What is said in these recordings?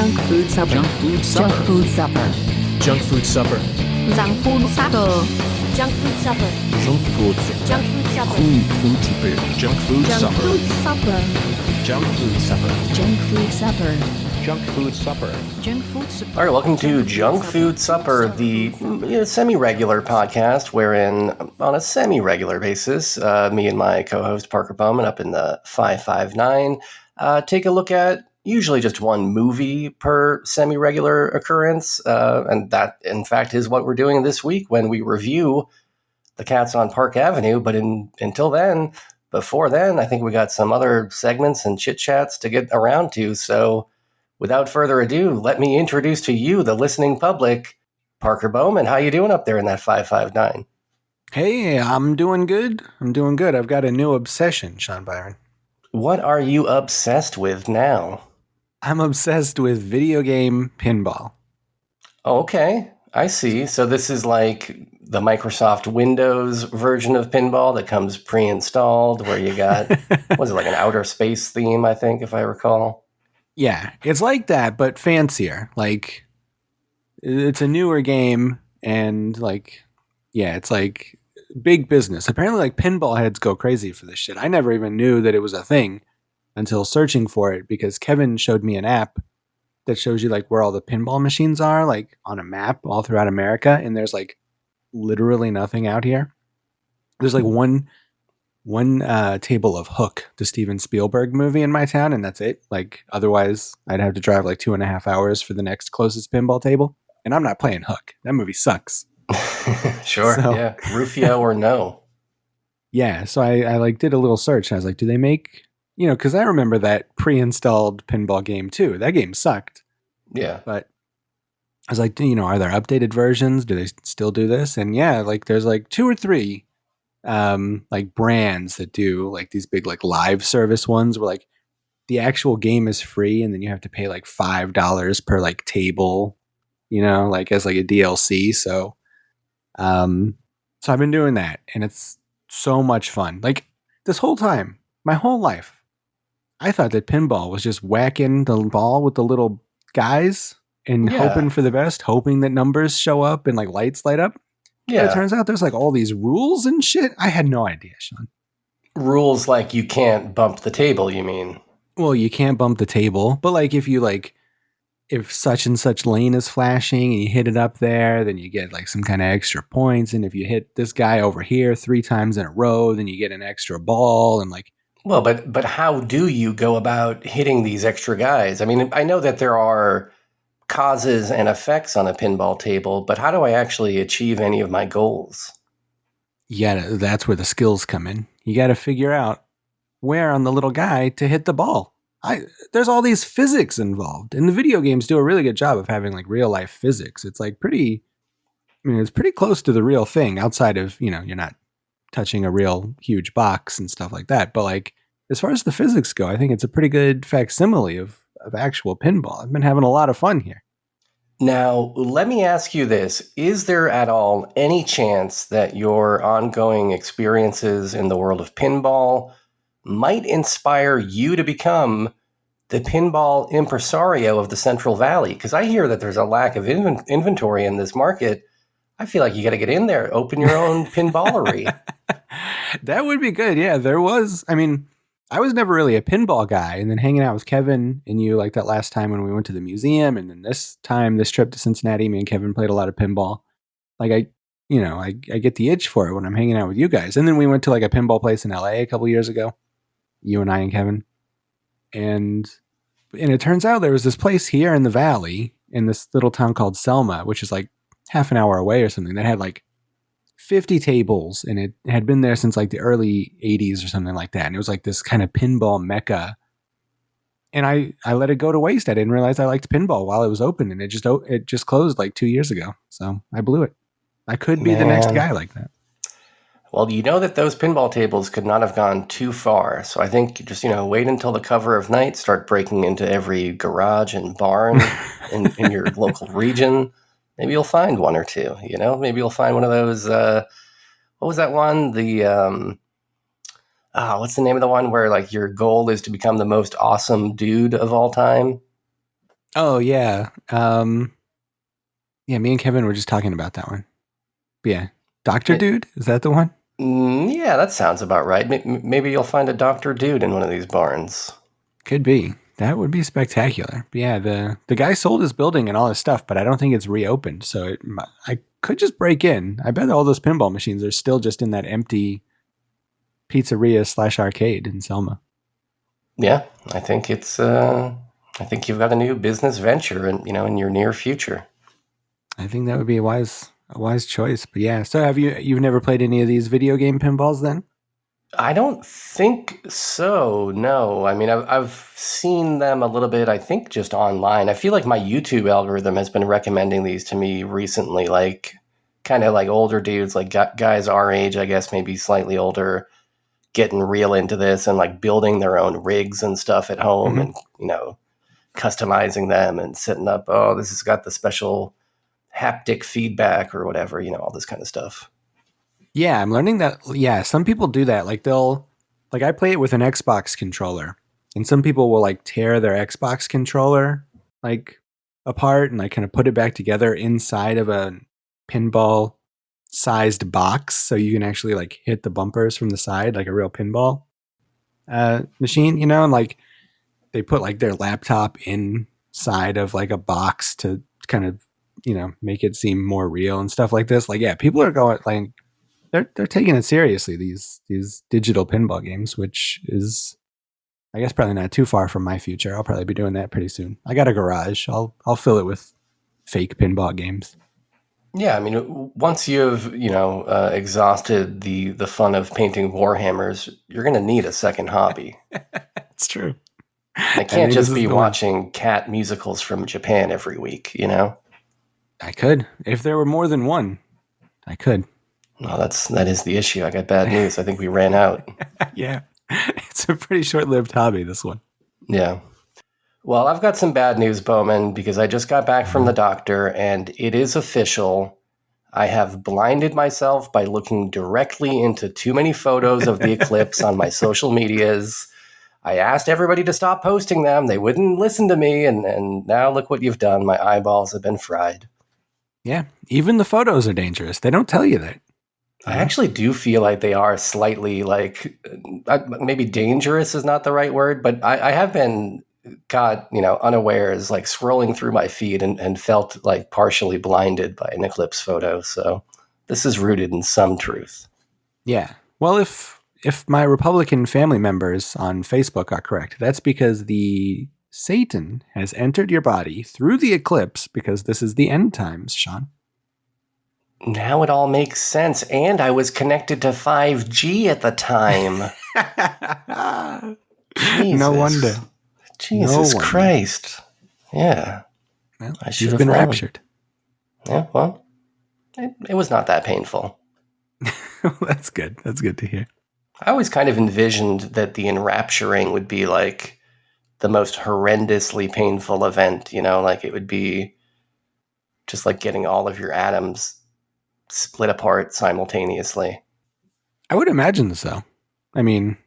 Junk food supper. Junk food supper. Junk food supper. Junk food supper. Junk food supper. Junk food supper. Junk food supper. Junk food supper. Food supper. Junk food Junk supper. food supper. Junk food supper. Junk food supper. Junk food supper. Junk food supper. All right, welcome to Junk Food Supper, the semi-regular podcast wherein, on a semi-regular basis, me and my co-host Parker Bowman up in the 559 take a look at usually just one movie per semi-regular occurrence, and that, in fact, is what we're doing this week when we review The Cats on Park Avenue. But before then, I think we got some other segments and chit-chats to get around to, so without further ado, let me introduce to you, the listening public, Parker Bowman. How you doing up there in that 559? Hey, I'm doing good. I've got a new obsession, Sean Byron. What are you obsessed with now? I'm obsessed with video game pinball. Oh, okay, I see. So this is like the Microsoft Windows version of pinball that comes pre-installed, where you got, was it like an outer space theme, I think, if I recall? Yeah, it's like that, but fancier. Like, it's a newer game, and it's like big business. Apparently, like, pinball heads go crazy for this shit. I never even knew that it was a thing until searching for it, because Kevin showed me an app that shows you, like, where all the pinball machines are, like, on a map all throughout America, and there's, like, literally nothing out here. There's, like, one table of Hook, the Steven Spielberg movie, in my town, and that's it. Like, otherwise, I'd have to drive like 2.5 hours for the next closest pinball table, and I'm not playing Hook. That movie sucks. Sure, So, yeah. Rufio or no? Yeah, so I like did a little search, and I was like, do they make, because I remember that pre-installed pinball game too. That game sucked. Yeah. But I was like, are there updated versions? Do they still do this? And yeah, like there's like 2 or 3 like brands that do like these big like live service ones where like the actual game is free and then you have to pay like $5 per like table, like as like a DLC. So I've been doing that, and it's so much fun. Like, this whole time, my whole life, I thought that pinball was just whacking the ball with the little guys and hoping for the best, hoping that numbers show up and like lights light up. Yeah. But it turns out there's like all these rules and shit. I had no idea, Sean. Rules like you can't bump the table, you mean? Well, you can't bump the table, but like if such and such lane is flashing and you hit it up there, then you get like some kind of extra points. And if you hit this guy over here 3 times in a row, then you get an extra ball. And like, well, but how do you go about hitting these extra guys? I mean, I know that there are causes and effects on a pinball table, but how do I actually achieve any of my goals? yeah, that's where the skills come in. You got to figure out where on the little guy to hit the ball. There's all these physics involved, and the video games do a really good job of having like real life physics. It's like it's pretty close to the real thing, outside of, you're not touching a real huge box and stuff like that. But like, as far as the physics go, I think it's a pretty good facsimile of actual pinball. I've been having a lot of fun here. Now, let me ask you this. Is there at all any chance that your ongoing experiences in the world of pinball might inspire you to become the pinball impresario of the Central Valley? Because I hear that there's a lack of inventory in this market. I feel like you got to get in there, open your own pinballery. That would be good. Yeah, I was never really a pinball guy, and then hanging out with Kevin and you, like that last time when we went to the museum, and then this trip to Cincinnati, me and Kevin played a lot of pinball. Like I get the itch for it when I'm hanging out with you guys. And then we went to like a pinball place in LA a couple years ago, you and I and Kevin. And it turns out there was this place here in the valley in this little town called Selma, which is like half an hour away or something, that had like 50 tables, and it had been there since like the early 80s or something like that. And it was like this kind of pinball mecca. And I let it go to waste. I didn't realize I liked pinball while it was open, and it just closed like 2 years ago. So I blew it. I could be the next guy like that. Well, you know that those pinball tables could not have gone too far. So I think just, wait until the cover of night, start breaking into every garage and barn in your local region. Maybe you'll find one or two, Maybe you'll find one of those, what was that one? The, what's the name of the one where like your goal is to become the most awesome dude of all time? Oh yeah. Yeah, me and Kevin were just talking about that one. But yeah. Dr. Dude? Is that the one? Yeah, that sounds about right. Maybe you'll find a Dr. Dude in one of these barns. Could be. That would be spectacular. But yeah, the guy sold his building and all his stuff, but I don't think it's reopened. So I could just break in. I bet all those pinball machines are still just in that empty pizzeria/arcade in Selma. Yeah, I think it's. I think you've got a new business venture, in your near future. I think that would be a wise choice. But yeah, so you've never played any of these video game pinballs then? I don't think so. No, I mean I've seen them a little bit. I think just online. I feel like my YouTube algorithm has been recommending these to me recently, like kind of like older dudes, like guys our age, I guess, maybe slightly older, getting real into this and like building their own rigs and stuff at home, Mm-hmm. and customizing them and setting up. Oh, this has got the special haptic feedback or whatever. All this kind of stuff. Yeah, I'm learning that. Yeah, some people do that. Like I play it with an Xbox controller, and some people will like tear their Xbox controller like apart and like kind of put it back together inside of a pinball sized box, so you can actually like hit the bumpers from the side like a real pinball machine, and like they put like their laptop inside of like a box to kind of make it seem more real and stuff like this. Like, yeah, people are going like. They're taking it seriously, these digital pinball games, which is, I guess, probably not too far from my future. I'll probably be doing that pretty soon. I got a garage. I'll fill it with fake pinball games. Yeah, I mean, once you've exhausted the fun of painting Warhammers, you're going to need a second hobby. It's true. I can't just be watching cat musicals from Japan every week. I could, if there were more than one. I could. No, that is the issue. I got bad news. I think we ran out. Yeah. It's a pretty short-lived hobby, this one. Yeah. Well, I've got some bad news, Bowman, because I just got back from the doctor, and it is official. I have blinded myself by looking directly into too many photos of the eclipse on my social medias. I asked everybody to stop posting them. They wouldn't listen to me, and now look what you've done. My eyeballs have been fried. Yeah. Even the photos are dangerous. They don't tell you that. I actually do feel like they are slightly like maybe dangerous is not the right word, but I have been caught, unawares, like scrolling through my feed and felt like partially blinded by an eclipse photo. So this is rooted in some truth. Yeah. Well, if my Republican family members on Facebook are correct, that's because the Satan has entered your body through the eclipse, because this is the end times, Sean. Now it all makes sense. And I was connected to 5G at the time. No wonder. Jesus Christ. Yeah. Well, you've been raptured. Yeah, well, it was not that painful. That's good. That's good to hear. I always kind of envisioned that the enrapturing would be like the most horrendously painful event, like it would be just like getting all of your atoms split apart simultaneously. I would imagine so. I mean,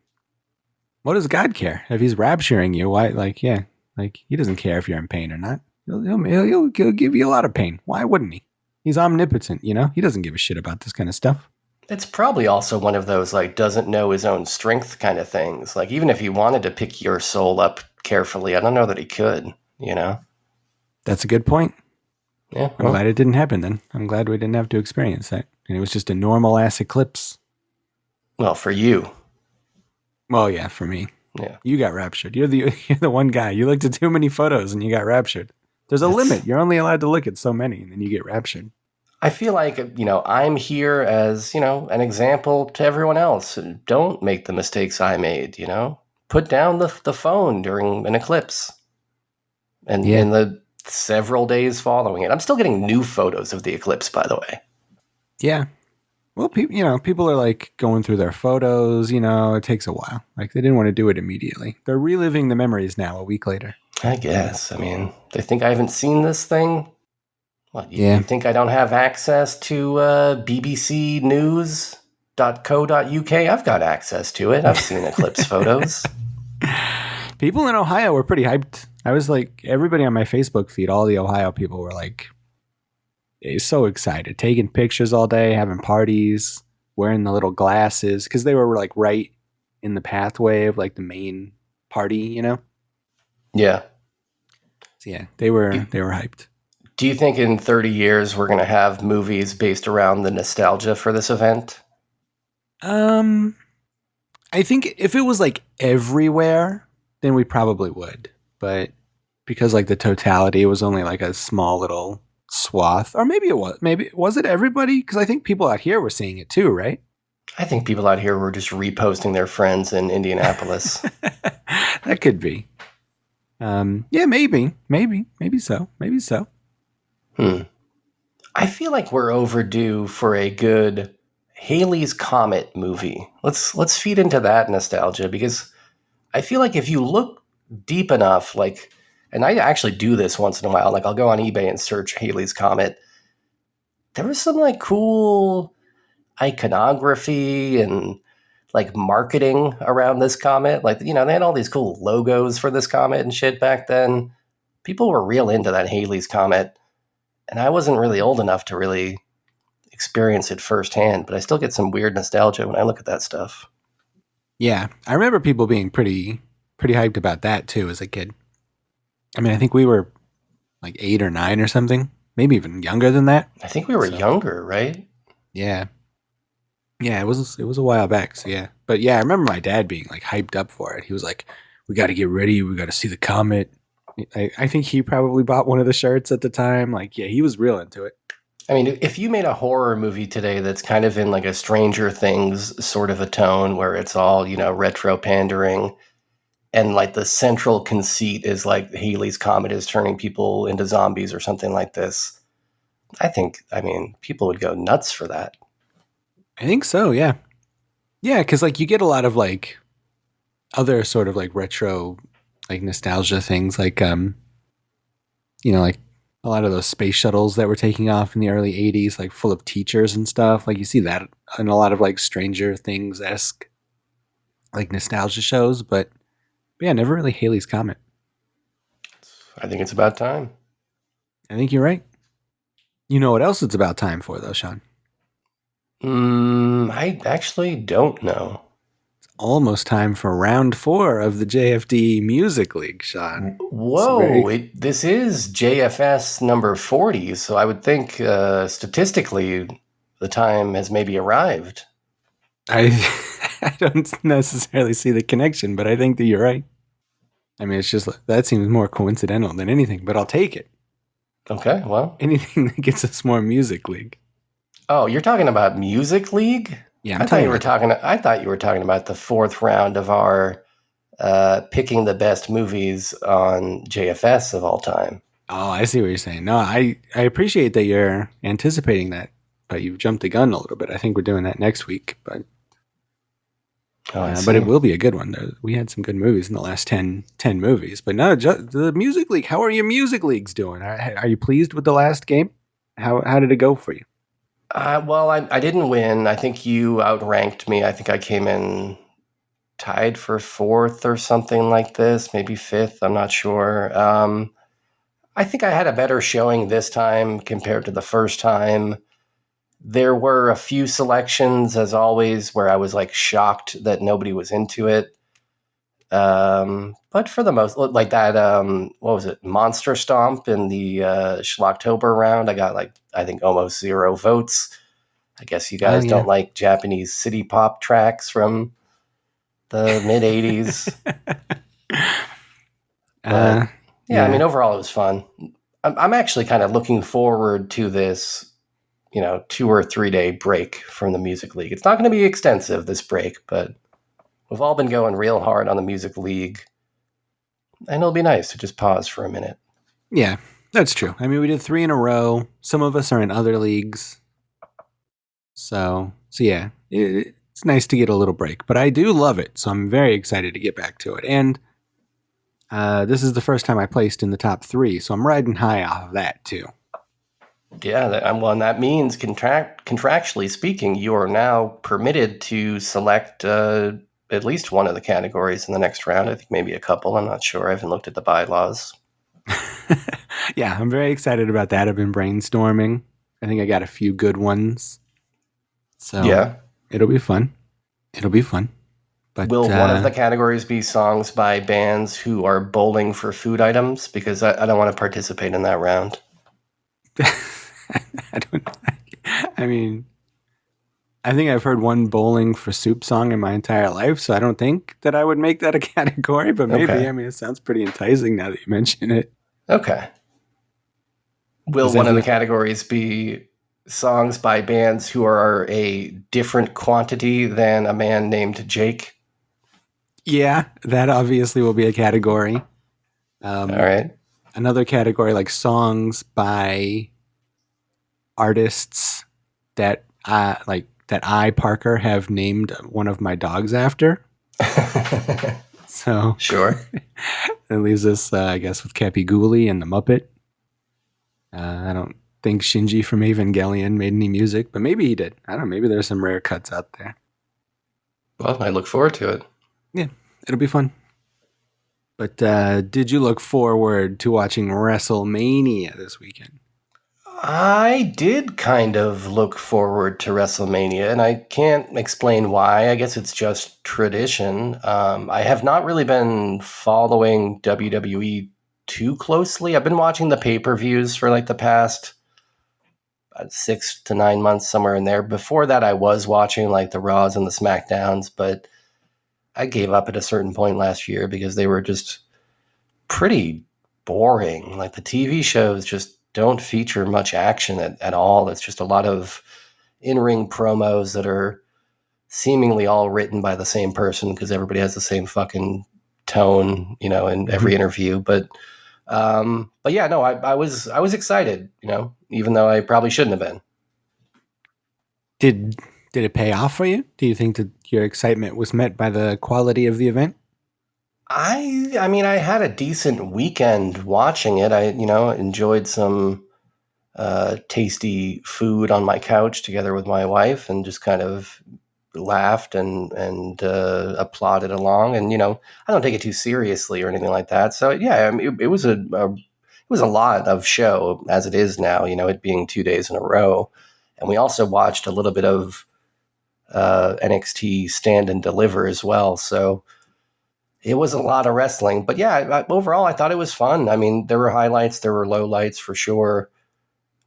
what does God care if he's rapturing you? Why? Like, yeah, like he doesn't care if you're in pain or not. He'll give you a lot of pain. Why wouldn't he? He's omnipotent, He doesn't give a shit about this kind of stuff. It's probably also one of those like doesn't know his own strength kind of things. Like even if he wanted to pick your soul up carefully, I don't know that he could, That's a good point. Yeah, I'm glad it didn't happen then. I'm glad we didn't have to experience that. And it was just a normal ass eclipse. Well, for you. Well, yeah, for me. Yeah. You got raptured. You're the one guy. You looked at too many photos and you got raptured. There's a limit. You're only allowed to look at so many and then you get raptured. I feel like, I'm here as, an example to everyone else. Don't make the mistakes I made, Put down the phone during an eclipse. And in the several days following it. I'm still getting new photos of the eclipse, by the way. Yeah. Well, people are like going through their photos, it takes a while. Like they didn't want to do it immediately. They're reliving the memories now a week later. I guess. I mean, they think I haven't seen this thing. What, you think I don't have access to bbcnews.co.uk? I've got access to it. I've seen eclipse photos. People in Ohio were pretty hyped I was like, everybody on my Facebook feed, all the Ohio people were like, so excited, taking pictures all day, having parties, wearing the little glasses because they were like right in the pathway of like the main party, you know? Yeah. So yeah, they were hyped. Do you think in 30 years we're going to have movies based around the nostalgia for this event? I think if it was like everywhere, then we probably would. But because like the totality was only like a small little swath, or maybe it was. Maybe was it everybody? Because I think people out here were seeing it too, right? I think people out here were just reposting their friends in Indianapolis. That could be. Yeah, maybe so. I feel like we're overdue for a good Halley's Comet movie. Let's feed into that nostalgia because I feel like if you look deep enough, like, and I actually do this once in a while, like I'll go on eBay and search Halley's Comet. There was some like cool iconography and like marketing around this comet. Like, you know, they had all these cool logos for this comet and shit back then. People were real into that Halley's Comet. And I wasn't really old enough to really experience it firsthand, but I still get some weird nostalgia when I look at that stuff. Yeah, I remember people being pretty hyped about that too as a kid. I mean, I think we were like 8 or 9 or something, maybe even younger than that. I think we were younger, right? Yeah. Yeah, it was a while back, so yeah. But yeah, I remember my dad being like hyped up for it. He was like, "We got to get ready. We got to see the comet." I think he probably bought one of the shirts at the time. Like, yeah, he was real into it. I mean, if you made a horror movie today that's kind of in like a Stranger Things sort of a tone where it's all, you know, retro pandering and like the central conceit is like Halley's Comet is turning people into zombies or something like this, I mean, people would go nuts for that. I think so, yeah. Yeah, because like you get a lot of like other sort of like retro like nostalgia things like you know, like a lot of those space shuttles that were taking off in the early 80s, like full of teachers and stuff. Like you see that in a lot of like Stranger Things-esque like nostalgia shows, but yeah, never really Halley's Comet. I think it's about time. I think you're right. You know what else it's about time for though, Sean? I actually don't know. Almost time for round 4 of the JFD Music League, Sean. Whoa, this is JFS number 40, so I would think statistically the time has maybe arrived. I don't necessarily see the connection, but I think that you're right. I mean, it's just that seems more coincidental than anything, but I'll take it. Okay, well. Anything that gets us more Music League. Oh, you're talking about Music League? Yeah, I thought you were talking about the 4th round of our picking the best movies on JFS of all time. Oh, I see what you're saying. No, I appreciate that you're anticipating that, but you've jumped the gun a little bit. I think we're doing that next week, but but it will be a good one. We had some good movies in the last 10 movies, but no, the Music League. How are your Music Leagues doing? Are you pleased with the last game? How did it go for you? Well, I didn't win. I think you outranked me. I think I came in tied for 4th or something like this, maybe 5th. I'm not sure. I think I had a better showing this time compared to the first time. There were a few selections, as always, where I was like shocked that nobody was into it. But for the most, like that, what was it? Monster Stomp in the Schlocktober round. I got like, I think almost 0 votes. I guess you guys don't like Japanese city pop tracks from the mid 80s. Yeah, I mean, overall it was fun. I'm actually kind of looking forward to this, 2 or 3 day break from the Music League. It's not going to be extensive, this break, but we've all been going real hard on the Music League, and it'll be nice to just pause for a minute. Yeah, that's true. I mean, we did 3 in a row. Some of us are in other leagues. So yeah, it's nice to get a little break, but I do love it. So I'm very excited to get back to it. And this is the first time I placed in the top 3. So I'm riding high off of that too. Yeah, well, and that means contractually speaking, you are now permitted to select at least one of the categories in the next round. I think maybe a couple. I'm not sure. I haven't looked at the bylaws. Yeah, I'm very excited about that. I've been brainstorming. I think I got a few good ones. So Yeah. it'll be fun. It'll be fun. But Will one of the categories be songs by bands who are bowling for food items? Because I don't want to participate in that round. I don't. I mean, I think I've heard one bowling for soup song in my entire life, so I don't think that I would make that a category. But maybe. Okay. I mean, it sounds pretty enticing now that you mention it. Okay. Will Is one of the that- categories be songs by bands who are a different quantity than a man named Jake? Yeah, that obviously will be a category. All right. Another category like songs by artists that I, Parker, have named one of my dogs after. So Sure. that leaves us, I guess, with Cappy Gooley and the Muppet. I don't think Shinji from Evangelion made any music, but maybe he did. I don't know. Maybe there's some rare cuts out there. Well, I look forward to it. Yeah, it'll be fun. But did you look forward to watching WrestleMania this weekend? I did kind of look forward to WrestleMania, and I can't explain why. I guess it's just tradition. I have not really been following WWE too closely. I've been watching the pay-per-views for like the past 6 to 9 months, somewhere in there. Before that, I was watching like the Raws and the SmackDowns, but I gave up at a certain point last year because they were just pretty boring. Like the TV shows just don't feature much action at all. It's just a lot of in-ring promos that are seemingly all written by the same person because everybody has the same fucking tone, you know, in every interview. But yeah, no, I was excited, you know, even though I probably shouldn't have been. Did it pay off for you? Do you think that your excitement was met by the quality of the event? I mean, I had a decent weekend watching it. I, you know, enjoyed some tasty food on my couch together with my wife and just kind of laughed and applauded along. And, you know, I don't take it too seriously or anything like that. So, yeah, I mean, it was a lot of show as it is now, you know, it being 2 days in a row. And we also watched a little bit of NXT Stand and Deliver as well. So it was a lot of wrestling. But yeah, overall, I thought it was fun. I mean, there were highlights, there were lowlights for sure.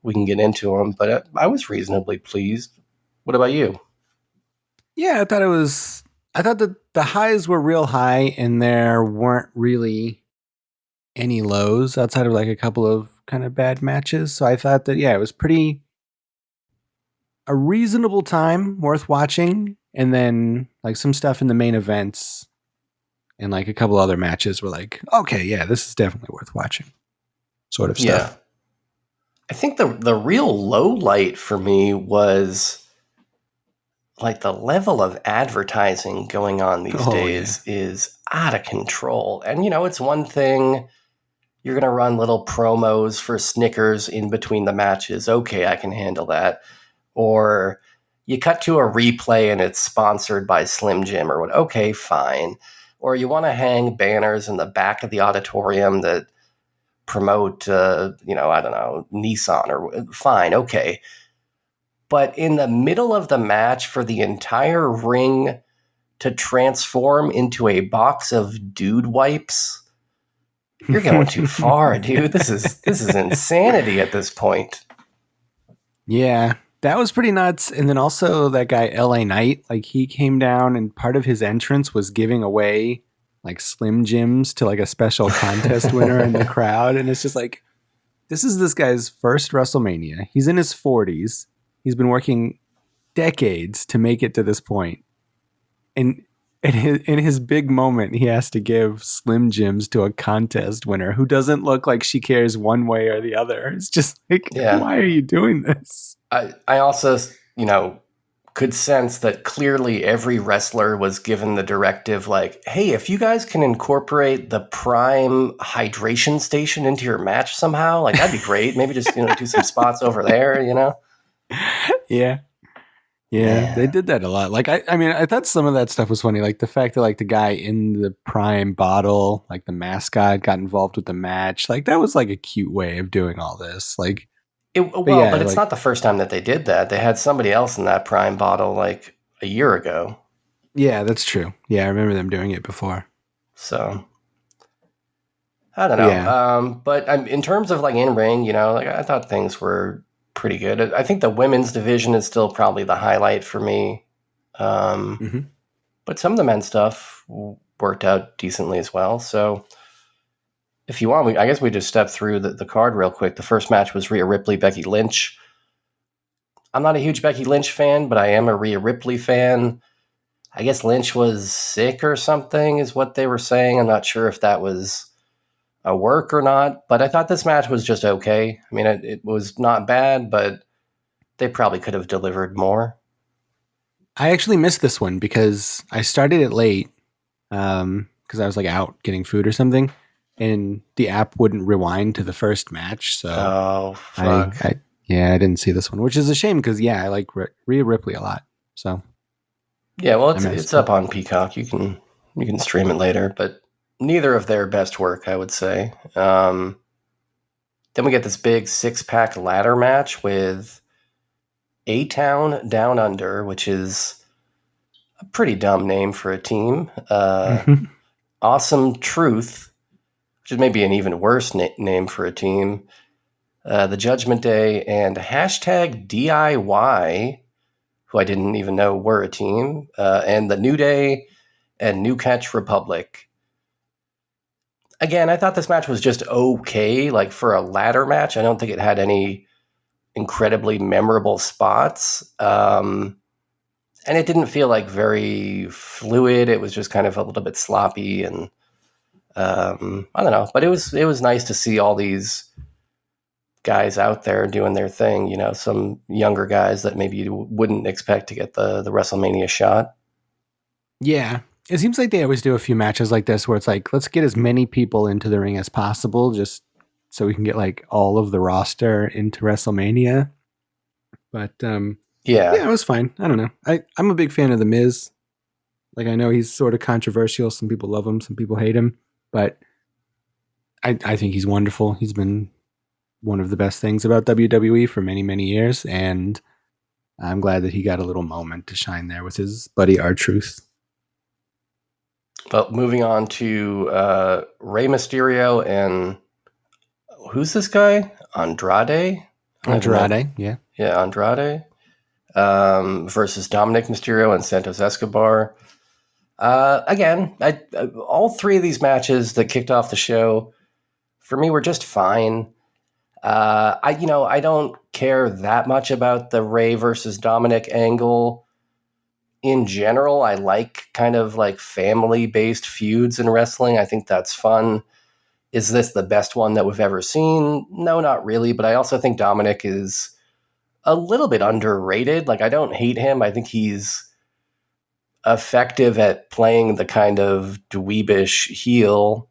We can get into them, but I was reasonably pleased. What about you? Yeah, I thought that the highs were real high and there weren't really any lows outside of like a couple of kind of bad matches. So I thought that, yeah, it was a reasonable time worth watching. And then like some stuff in the main events and like a couple other matches were like, okay, yeah, this is definitely worth watching sort of stuff. Yeah. I think the real low light for me was like the level of advertising going on these days is out of control. And, you know, it's one thing you're going to run little promos for Snickers in between the matches. Okay, I can handle that. Or you cut to a replay and it's sponsored by Slim Jim or what. Okay, fine. Or you want to hang banners in the back of the auditorium that promote, you know, I don't know, Nissan or fine. Okay. But in the middle of the match for the entire ring to transform into a box of dude wipes, you're going too far, dude. This is insanity at this point. Yeah, that was pretty nuts. And then also that guy LA Knight, like he came down and part of his entrance was giving away like Slim Jims to like a special contest winner in the crowd. And it's just like, this is this guy's first WrestleMania. He's in his 40s. He's been working decades to make it to this point. And in his big moment, he has to give Slim Jims to a contest winner who doesn't look like she cares one way or the other. It's just like, why are you doing this? I also, you know, could sense that clearly every wrestler was given the directive like, hey, if you guys can incorporate the Prime hydration station into your match somehow, like that'd be great. Maybe just, you know, do some spots over there, you know? Yeah. Yeah, they did that a lot. Like, I mean, I thought some of that stuff was funny. Like the fact that like the guy in the prime bottle, like the mascot, got involved with the match. Like that was like a cute way of doing all this. Like, But it's not the first time that they did that. They had somebody else in that prime bottle like a year ago. Yeah, that's true. Yeah, I remember them doing it before. So I don't know. Yeah. But in terms of like in ring, like I thought things were pretty good. I think the women's division is still probably the highlight for me. But some of the men's stuff worked out decently as well. So if you want, I guess we just step through the card real quick. The first match was Rhea Ripley, Becky Lynch. I'm not a huge Becky Lynch fan, but I am a Rhea Ripley fan. I guess Lynch was sick or something is what they were saying. I'm not sure if that was a work or not, but I thought this match was just okay. I mean, it was not bad, but they probably could have delivered more. I actually missed this one because I started it late because I was like out getting food or something, and the app wouldn't rewind to the first match. So fuck. I didn't see this one, which is a shame because I like Rhea Ripley a lot. So yeah, well, it's up on Peacock. You can stream it later, but neither of their best work, I would say. Then we get this big 6-pack ladder match with A-Town Down Under, which is a pretty dumb name for a team. Awesome Truth, which is maybe an even worse name for a team. The Judgment Day, and hashtag DIY, who I didn't even know were a team, and the New Day and New Catch Republic. Again, I thought this match was just okay, like for a ladder match. I don't think it had any incredibly memorable spots. And it didn't feel like very fluid. It was just kind of a little bit sloppy, and I don't know. But it was nice to see all these guys out there doing their thing, some younger guys that maybe you wouldn't expect to get the WrestleMania shot. Yeah. It seems like they always do a few matches like this where it's like, let's get as many people into the ring as possible just so we can get like all of the roster into WrestleMania. But yeah, it was fine. I don't know. I'm a big fan of The Miz. Like, I know he's sort of controversial. Some people love him, some people hate him, but I think he's wonderful. He's been one of the best things about WWE for many, many years, and I'm glad that he got a little moment to shine there with his buddy R-Truth. Well, moving on to Rey Mysterio and who's this guy? Andrade, yeah. Yeah, Andrade versus Dominic Mysterio and Santos Escobar. Again, all three of these matches that kicked off the show, for me, were just fine. I don't care that much about the Rey versus Dominic angle. In general, I like kind of like family-based feuds in wrestling. I think that's fun. Is this the best one that we've ever seen? No, not really. But I also think Dominic is a little bit underrated. Like, I don't hate him. I think he's effective at playing the kind of dweebish heel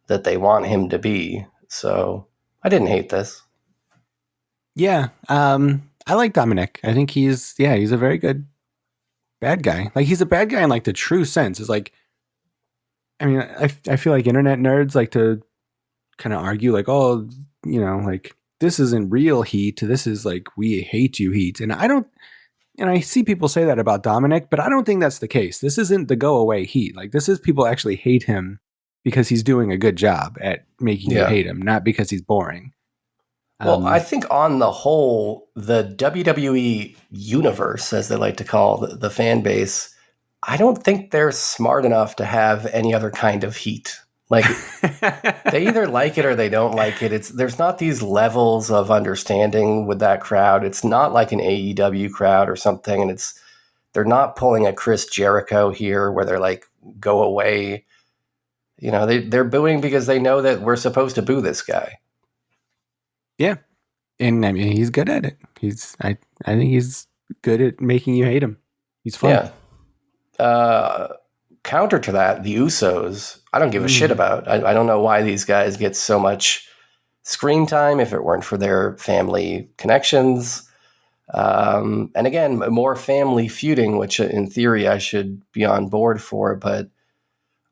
that they want him to be. So I didn't hate this. Yeah. I like Dominic. I think he's a very good bad guy. Like, he's a bad guy in like the true sense. It's like, I mean, I feel like internet nerds like to kind of argue like, oh, like this isn't real heat. This is like, we hate you heat. And I see people say that about Dominic, but I don't think that's the case. This isn't the go away heat. Like, this is people actually hate him because he's doing a good job at making you hate him, not because he's boring. Well, I think on the whole, the WWE universe, as they like to call the fan base, I don't think they're smart enough to have any other kind of heat. Like, they either like it or they don't like it. There's not these levels of understanding with that crowd. It's not like an AEW crowd or something, and they're not pulling a Chris Jericho here where they're like, go away. They're booing because they know that we're supposed to boo this guy. Yeah. And I mean, he's good at it. I think he's good at making you hate him. He's fun. Yeah. Counter to that, the Usos, I don't give a shit about. I don't know why these guys get so much screen time if it weren't for their family connections. And again, more family feuding, which in theory I should be on board for, but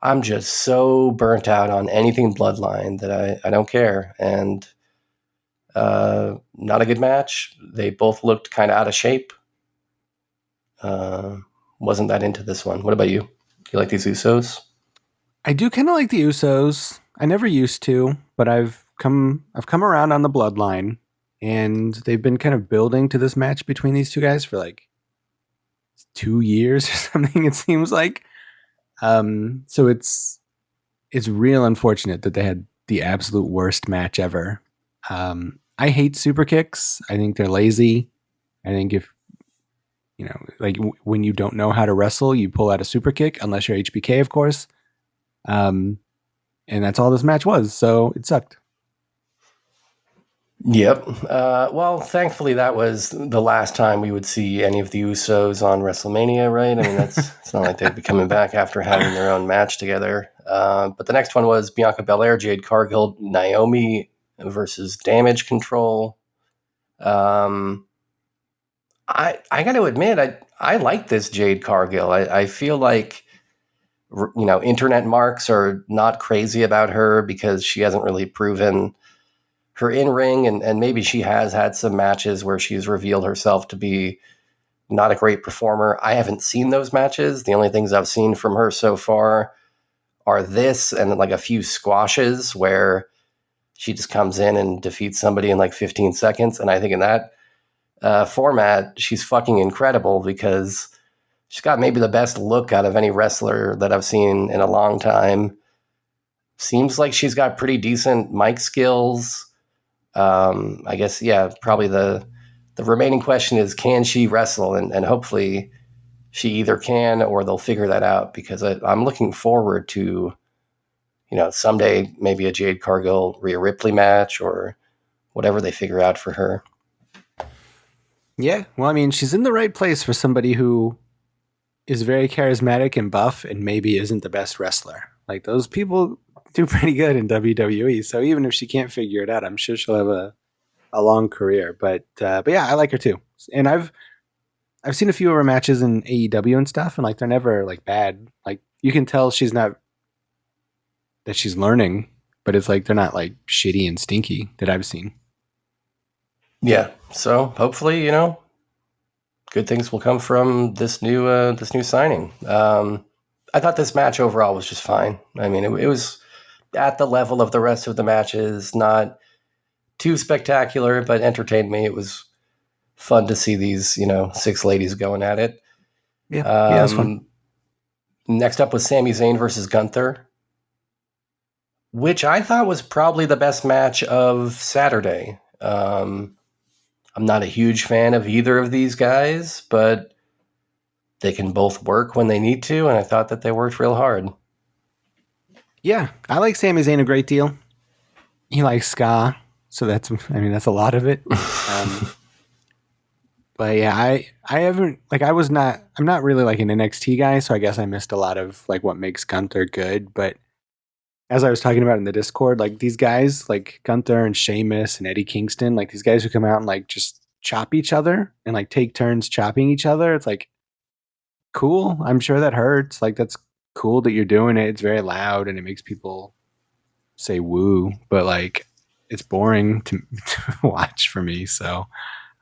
I'm just so burnt out on anything Bloodline that I don't care. And not a good match. They both looked kind of out of shape. Wasn't that into this one. What about you? Do you like these Usos? I do kind of like the Usos. I never used to, but I've come around on the Bloodline, and they've been kind of building to this match between these two guys for like 2 years or something. It seems like. So it's real unfortunate that they had the absolute worst match ever. I hate super kicks. I think they're lazy. I think if like when you don't know how to wrestle, you pull out a super kick, unless you're HBK, of course. And that's all this match was. So it sucked. Yep. Well, thankfully, that was the last time we would see any of the Usos on WrestleMania, right? I mean, it's not like they'd be coming back after having their own match together. But the next one was Bianca Belair, Jade Cargill, Naomi versus Damage Control. I got to admit, I like this Jade Cargill. I feel like, internet marks are not crazy about her because she hasn't really proven her in-ring, and maybe she has had some matches where she's revealed herself to be not a great performer. I haven't seen those matches. The only things I've seen from her so far are this and like a few squashes where she just comes in and defeats somebody in like 15 seconds. And I think in that format, she's fucking incredible because she's got maybe the best look out of any wrestler that I've seen in a long time. Seems like she's got pretty decent mic skills. I guess, yeah, probably the remaining question is, can she wrestle? And hopefully she either can or they'll figure that out, because I'm looking forward to, someday maybe a Jade Cargill Rhea Ripley match or whatever they figure out for her. Yeah. Well, I mean, she's in the right place for somebody who is very charismatic and buff and maybe isn't the best wrestler. Like, those people do pretty good in WWE. So even if she can't figure it out, I'm sure she'll have a long career. But yeah, I like her too. And I've seen a few of her matches in AEW and stuff, and like they're never like bad. Like, you can tell she's learning, but it's like they're not like shitty and stinky that I've seen. Yeah. So hopefully, good things will come from this new signing. I thought this match overall was just fine. I mean, it was at the level of the rest of the matches, not too spectacular, but entertained me. It was fun to see these, 6 ladies going at it. Yeah, yeah, it was fun. Next up was Sami Zayn versus Gunther, which I thought was probably the best match of Saturday. I'm not a huge fan of either of these guys, but they can both work when they need to, and I thought that they worked real hard. Yeah, I like Sami Zayn a great deal. He likes ska, so that's a lot of it. But yeah, I haven't, like, I'm not really like an NXT guy, so I guess I missed a lot of like what makes Gunther good. But as I was talking about in the Discord, like these guys like Gunther and Sheamus and Eddie Kingston, like these guys who come out and like just chop each other and like take turns chopping each other, it's like cool. I'm sure that hurts. Like, that's cool that you're doing it. It's very loud and it makes people say woo, but like it's boring to watch for me. So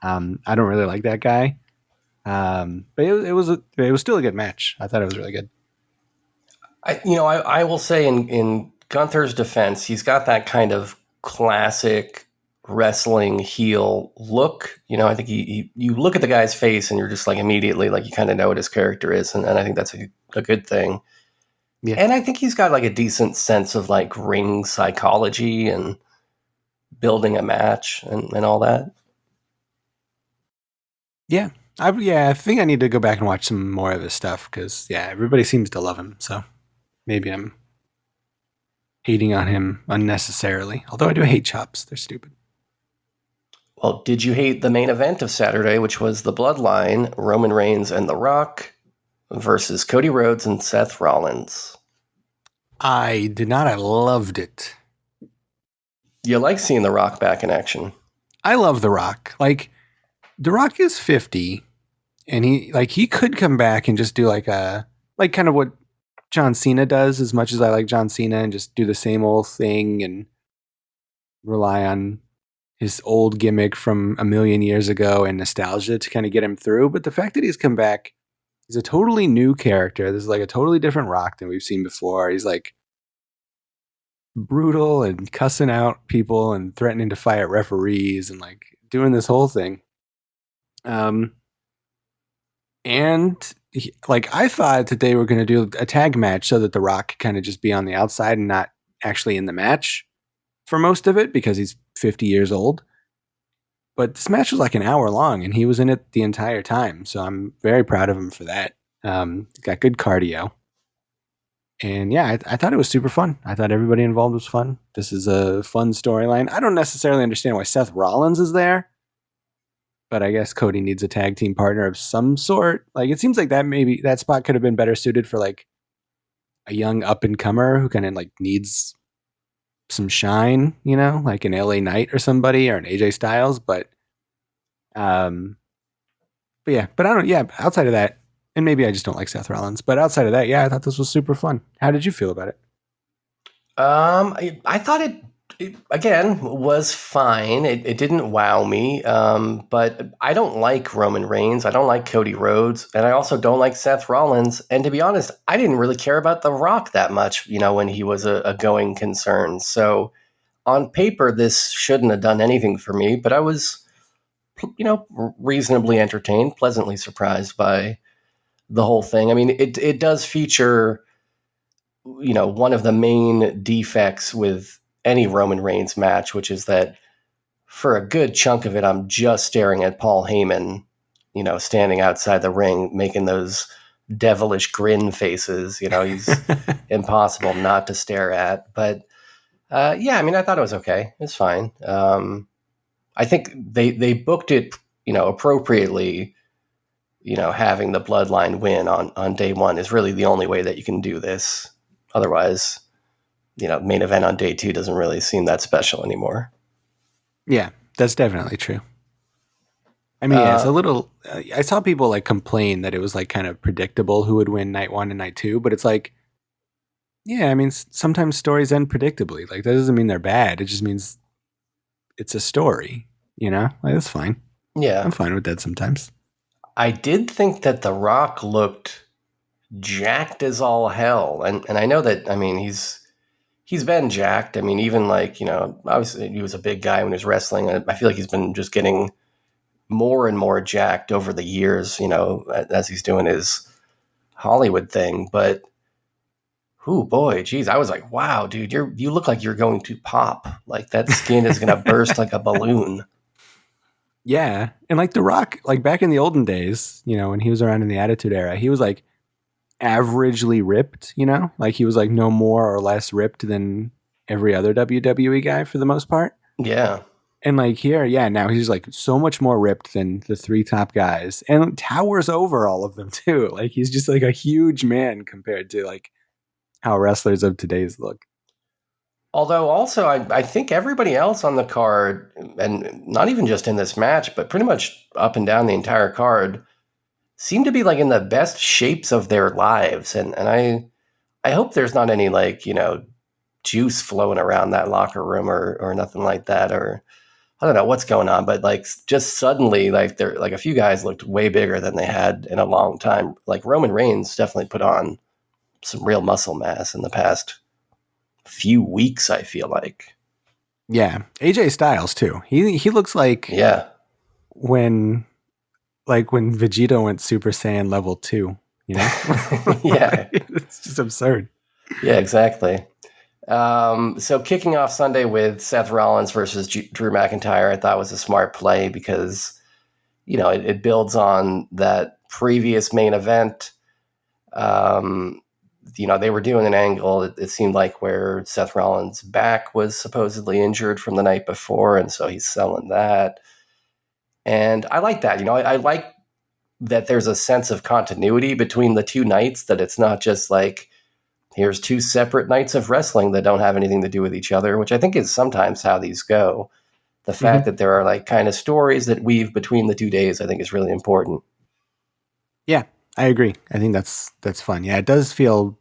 I don't really like that guy. But it was still a good match. I thought it was really good. I will say in Gunther's defense, he's got that kind of classic wrestling heel look. I think you look at the guy's face and you're just like immediately like you kind of know what his character is, and I think that's a good thing. Yeah. And I think he's got like a decent sense of like ring psychology and building a match and all that. Yeah. I think I need to go back and watch some more of his stuff because, yeah, everybody seems to love him. So maybe I'm hating on him unnecessarily. Although I do hate chops. They're stupid. Well, did you hate the main event of Saturday, which was the Bloodline, Roman Reigns and The Rock versus Cody Rhodes and Seth Rollins? I did not. I loved it. You like seeing The Rock back in action? I love The Rock. Like, The Rock is 50, and he could come back and just do like kind of what John Cena does, as much as I like John Cena, and just do the same old thing and rely on his old gimmick from a million years ago and nostalgia to kind of get him through. But the fact that he's come back, he's a totally new character. This is like a totally different Rock than we've seen before. He's like brutal and cussing out people and threatening to fire referees and like doing this whole thing. Like I thought that they were going to do a tag match so that The Rock could kind of just be on the outside and not actually in the match for most of it because he's 50 years old. But this match was like an hour long and he was in it the entire time. So I'm very proud of him for that. He's got good cardio. And yeah, I thought it was super fun. I thought everybody involved was fun. This is a fun storyline. I don't necessarily understand why Seth Rollins is there, but I guess Cody needs a tag team partner of some sort. Like it seems like that spot could have been better suited for like a young up and comer who kind of like needs some shine, like an LA Knight or somebody or an AJ Styles. But I don't. Yeah, outside of that, and maybe I just don't like Seth Rollins. But outside of that, yeah, I thought this was super fun. How did you feel about it? I thought it again was fine. It didn't wow me. But I don't like Roman Reigns. I don't like Cody Rhodes, and I also don't like Seth Rollins. And to be honest, I didn't really care about The Rock that much, when he was a going concern. So on paper, this shouldn't have done anything for me. But I was, reasonably entertained, pleasantly surprised by the whole thing. I mean, it does feature, one of the main defects with any Roman Reigns match, which is that for a good chunk of it, I'm just staring at Paul Heyman, standing outside the ring, making those devilish grin faces. He's impossible not to stare at. But yeah, I mean, I thought it was okay. It's fine. I think they booked it, appropriately. Having the bloodline win on day one is really the only way that you can do this. Otherwise, main event on day two doesn't really seem that special anymore. Yeah, that's definitely true. I mean, yeah, it's a little. I saw people like complain that it was like kind of predictable who would win night one and night two, but it's like, yeah, I mean, sometimes stories end predictably. Like that doesn't mean they're bad. It just means it's a story. Like that's fine. Yeah, I'm fine with that sometimes. I did think that The Rock looked jacked as all hell, and I know that. I mean, he's been jacked. I mean, even like obviously he was a big guy when he was wrestling. I feel like he's been just getting more and more jacked over the years. As he's doing his Hollywood thing. But, oh boy, geez, I was like, wow, dude, you look like you're going to pop. Like that skin is going to burst like a balloon. Yeah. And like The Rock, like back in the olden days, when he was around in the Attitude Era, he was like averagely ripped, like he was like no more or less ripped than every other WWE guy for the most part. Yeah. And like here, yeah, now he's like so much more ripped than the three top guys and towers over all of them too. Like he's just like a huge man compared to like how wrestlers of today's look. Although also, I think everybody else on the card, and not even just in this match, but pretty much up and down the entire card, seem to be like in the best shapes of their lives. And I hope there's not any like, juice flowing around that locker room or nothing like that. Or I don't know what's going on, but like just suddenly, like they're like a few guys looked way bigger than they had in a long time. Like Roman Reigns definitely put on some real muscle mass in the past few weeks, I feel like. Yeah. AJ Styles too. He looks like when Vegeta went Super Saiyan level 2, Yeah. It's just absurd. Yeah, exactly. So kicking off Sunday with Seth Rollins versus Drew McIntyre, I thought was a smart play because, it builds on that previous main event. They were doing an angle, it seemed like, where Seth Rollins' back was supposedly injured from the night before, and so he's selling that. And I like that. I like that there's a sense of continuity between the two nights, that it's not just like, here's two separate nights of wrestling that don't have anything to do with each other, which I think is sometimes how these go. the fact that there are like kind of stories that weave between the 2 days, I think is really important. Yeah, I agree. I think that's fun. Yeah, it does feel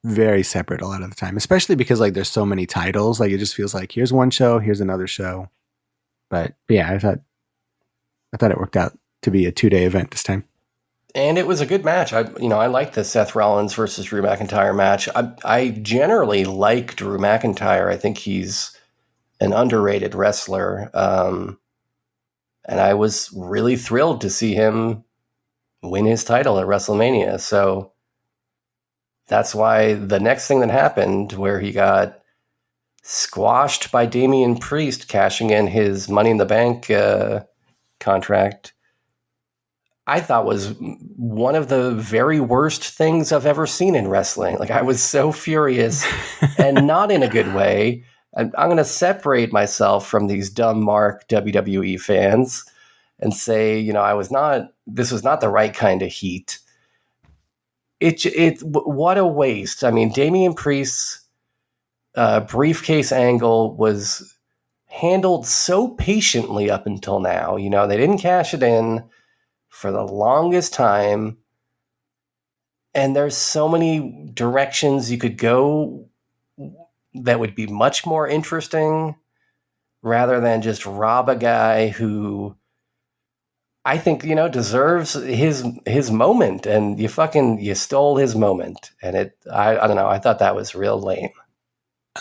very separate a lot of the time, especially because like there's so many titles. Like it just feels like here's one show, here's another show. But yeah, I thought it worked out to be a 2-day event this time. And it was a good match. I like the Seth Rollins versus Drew McIntyre match. I generally like Drew McIntyre. I think he's an underrated wrestler. And I was really thrilled to see him win his title at WrestleMania. So that's why the next thing that happened, where he got squashed by Damian Priest cashing in his Money in the Bank contract, I thought was one of the very worst things I've ever seen in wrestling. Like, I was so furious, and not in a good way. I'm going to separate myself from these dumb Mark WWE fans and say, this was not the right kind of heat. What a waste. I mean, Damian Priest's briefcase angle was handled so patiently up until now. They didn't cash it in for the longest time. And there's so many directions you could go that would be much more interesting rather than just rob a guy who I think, deserves his moment, and you stole his moment. And I don't know. I thought that was real lame.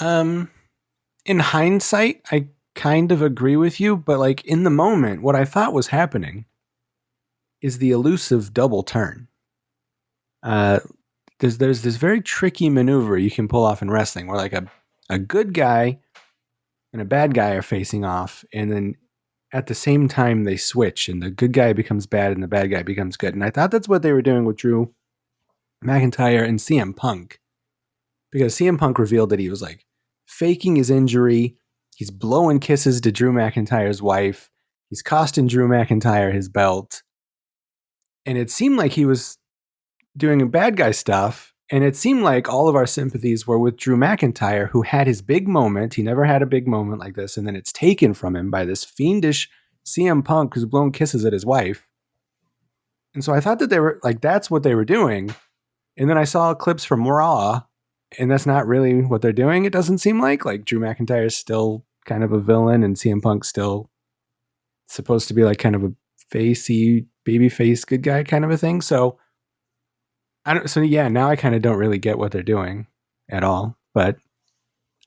In hindsight, I kind of agree with you, but like in the moment, what I thought was happening is the elusive double turn. There's this very tricky maneuver you can pull off in wrestling where like a good guy and a bad guy are facing off, and then at the same time they switch and the good guy becomes bad and the bad guy becomes good. And I thought that's what they were doing with Drew McIntyre and CM Punk, because CM Punk revealed that he was like faking his injury. He's blowing kisses to Drew McIntyre's wife. He's costing Drew McIntyre his belt. And it seemed like he was doing bad guy stuff. And it seemed like all of our sympathies were with Drew McIntyre, who had his big moment. He never had a big moment like this. And then it's taken from him by this fiendish CM Punk who's blowing kisses at his wife. And so I thought that they were like, that's what they were doing. And then I saw clips from Raw, and that's not really what they're doing. It doesn't seem like Drew McIntyre is still kind of a villain, and CM Punk's still supposed to be like kind of a facey, baby face, good guy kind of a thing. So now I kind of don't really get what they're doing at all. But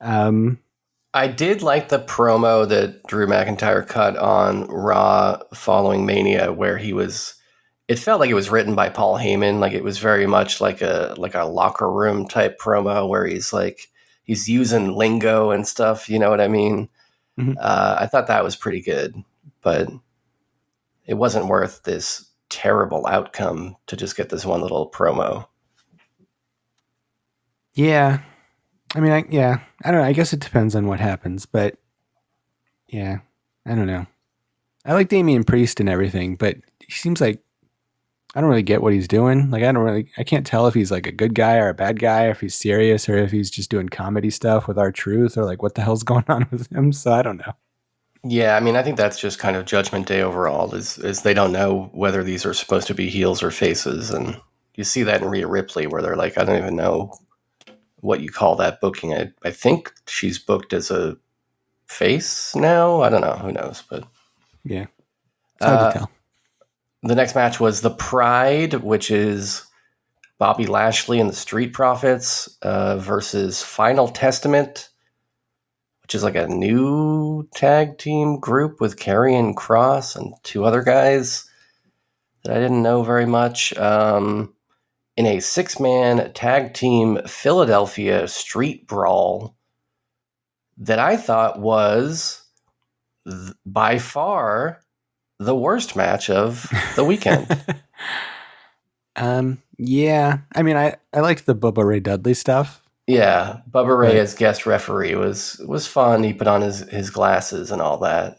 I did like the promo that Drew McIntyre cut on Raw following Mania, where it felt like it was written by Paul Heyman. Like, it was very much like a locker room type promo where he's using lingo and stuff. You know what I mean? Mm-hmm. I thought that was pretty good, but it wasn't worth this terrible outcome to just get this one little promo. Yeah. I mean, I don't know. I guess it depends on what happens, but yeah, I don't know. I like Damian Priest and everything, but he seems like I don't really get what he's doing. Like, I can't tell if he's like a good guy or a bad guy, or if he's serious, or if he's just doing comedy stuff with R-Truth, or like what the hell's going on with him. So I don't know. Yeah, I mean, I think that's just kind of Judgment Day overall, is they don't know whether these are supposed to be heels or faces. And you see that in Rhea Ripley, where they're like, I don't even know what you call that booking. I think she's booked as a face now. I don't know. Who knows? But yeah, it's hard to tell. The next match was The Pride, which is Bobby Lashley and the Street Profits versus Final Testament, which is like a new tag team group with Karrion Kross and two other guys that I didn't know very much. In a 6-man tag team Philadelphia street brawl that I thought was by far the worst match of the weekend. Yeah. I mean, I liked the Bubba Ray Dudley stuff. Yeah, Bubba Ray as guest referee was fun. He put on his glasses and all that.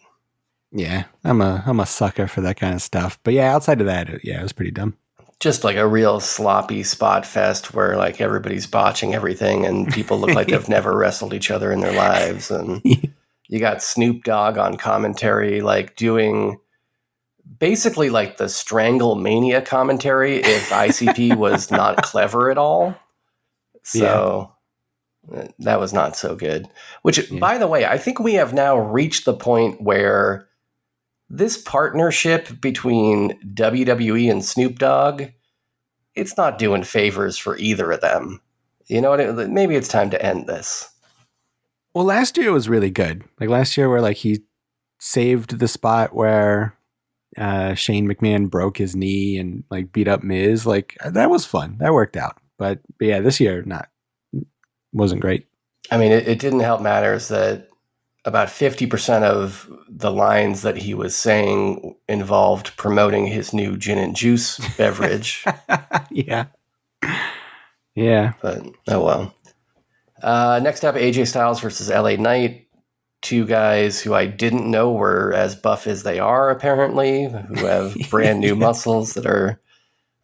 Yeah, I'm a sucker for that kind of stuff. But yeah, outside of that, it was pretty dumb. Just like a real sloppy spot fest where like everybody's botching everything and people look like they've never wrestled each other in their lives. And You got Snoop Dogg on commentary, like doing basically like the Stranglemania commentary if ICP was not clever at all. So that was not so good. Which, by the way, I think we have now reached the point where this partnership between WWE and Snoop Dogg, it's not doing favors for either of them. You know what? Maybe it's time to end this. Well, last year was really good. Like last year where like he saved the spot where Shane McMahon broke his knee and like beat up Miz. Like that was fun. That worked out. But yeah, this year wasn't great. I mean, it didn't help matters that about 50% of the lines that he was saying involved promoting his new gin and juice beverage. Yeah. Yeah. But, oh well. Next up, AJ Styles versus LA Knight. Two guys who I didn't know were as buff as they are, apparently, who have brand new muscles that are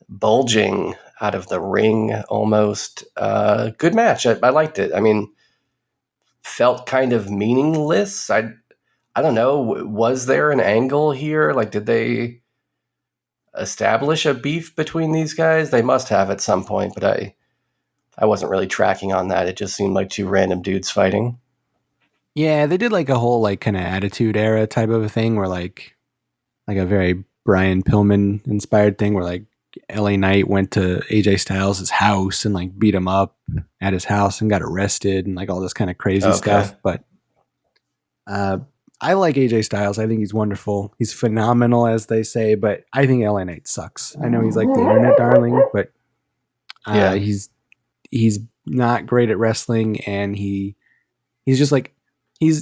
bulging out of the ring almost. Good match. I liked it. I mean, felt kind of meaningless. I don't know. Was there an angle here? Like, did they establish a beef between these guys? They must have at some point, but I wasn't really tracking on that. It just seemed like two random dudes fighting. Yeah, they did like a whole like kind of attitude era type of a thing where like a very Brian Pillman inspired thing where like LA Knight went to AJ Styles' house and like beat him up at his house and got arrested and like all this kind of crazy stuff. But I like AJ Styles. I think he's wonderful. He's phenomenal, as they say, but I think LA Knight sucks. I know he's like the internet darling, but he's not great at wrestling, and he's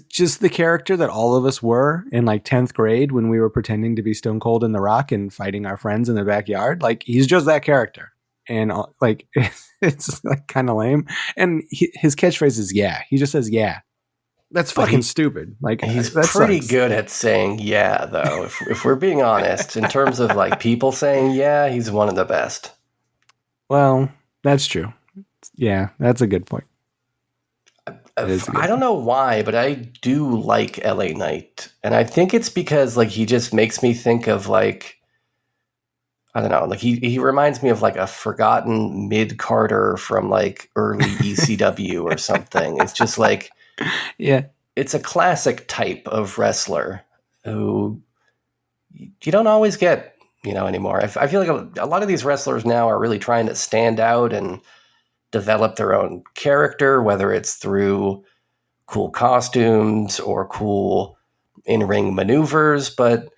just the character that all of us were in like 10th grade when we were pretending to be Stone Cold and The Rock and fighting our friends in the backyard. Like he's just that character. And like, it's like kind of lame. And his catchphrase is, yeah. He just says, yeah. That's fucking stupid. Like he's pretty good at saying, yeah, though. If we're being honest, in terms of like people saying, yeah, he's one of the best. Well, that's true. Yeah, that's a good point. I don't know why, but I do like LA Knight. And I think it's because like he just makes me think of like, I don't know, like he reminds me of like a forgotten mid-Carter from like early ECW or something. It's just like, yeah, it's a classic type of wrestler who you don't always get, anymore. I feel like a lot of these wrestlers now are really trying to stand out and develop their own character, whether it's through cool costumes or cool in-ring maneuvers, but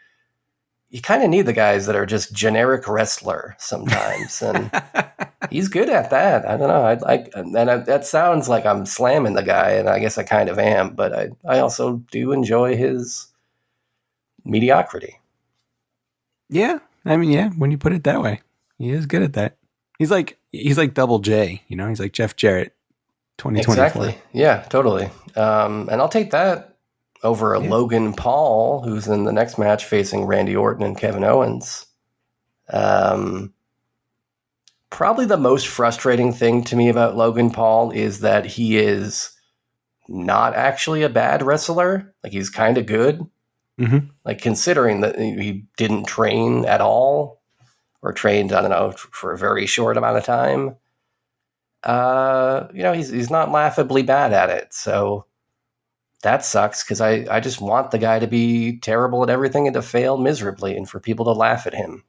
you kind of need the guys that are just generic wrestler sometimes, and he's good at that. I don't know. That sounds like I'm slamming the guy, and I guess I kind of am, but I also do enjoy his mediocrity. Yeah, I mean, yeah, when you put it that way, he is good at that. He's like Double J, he's like Jeff Jarrett, 2024. Exactly. Yeah, totally. And I'll take that over Logan Paul, who's in the next match facing Randy Orton and Kevin Owens. Probably the most frustrating thing to me about Logan Paul is that he is not actually a bad wrestler. Like he's kind of good. Mm-hmm. Like considering that he didn't train at all. Or trained, I don't know, for a very short amount of time. He's not laughably bad at it. So that sucks because I just want the guy to be terrible at everything and to fail miserably and for people to laugh at him.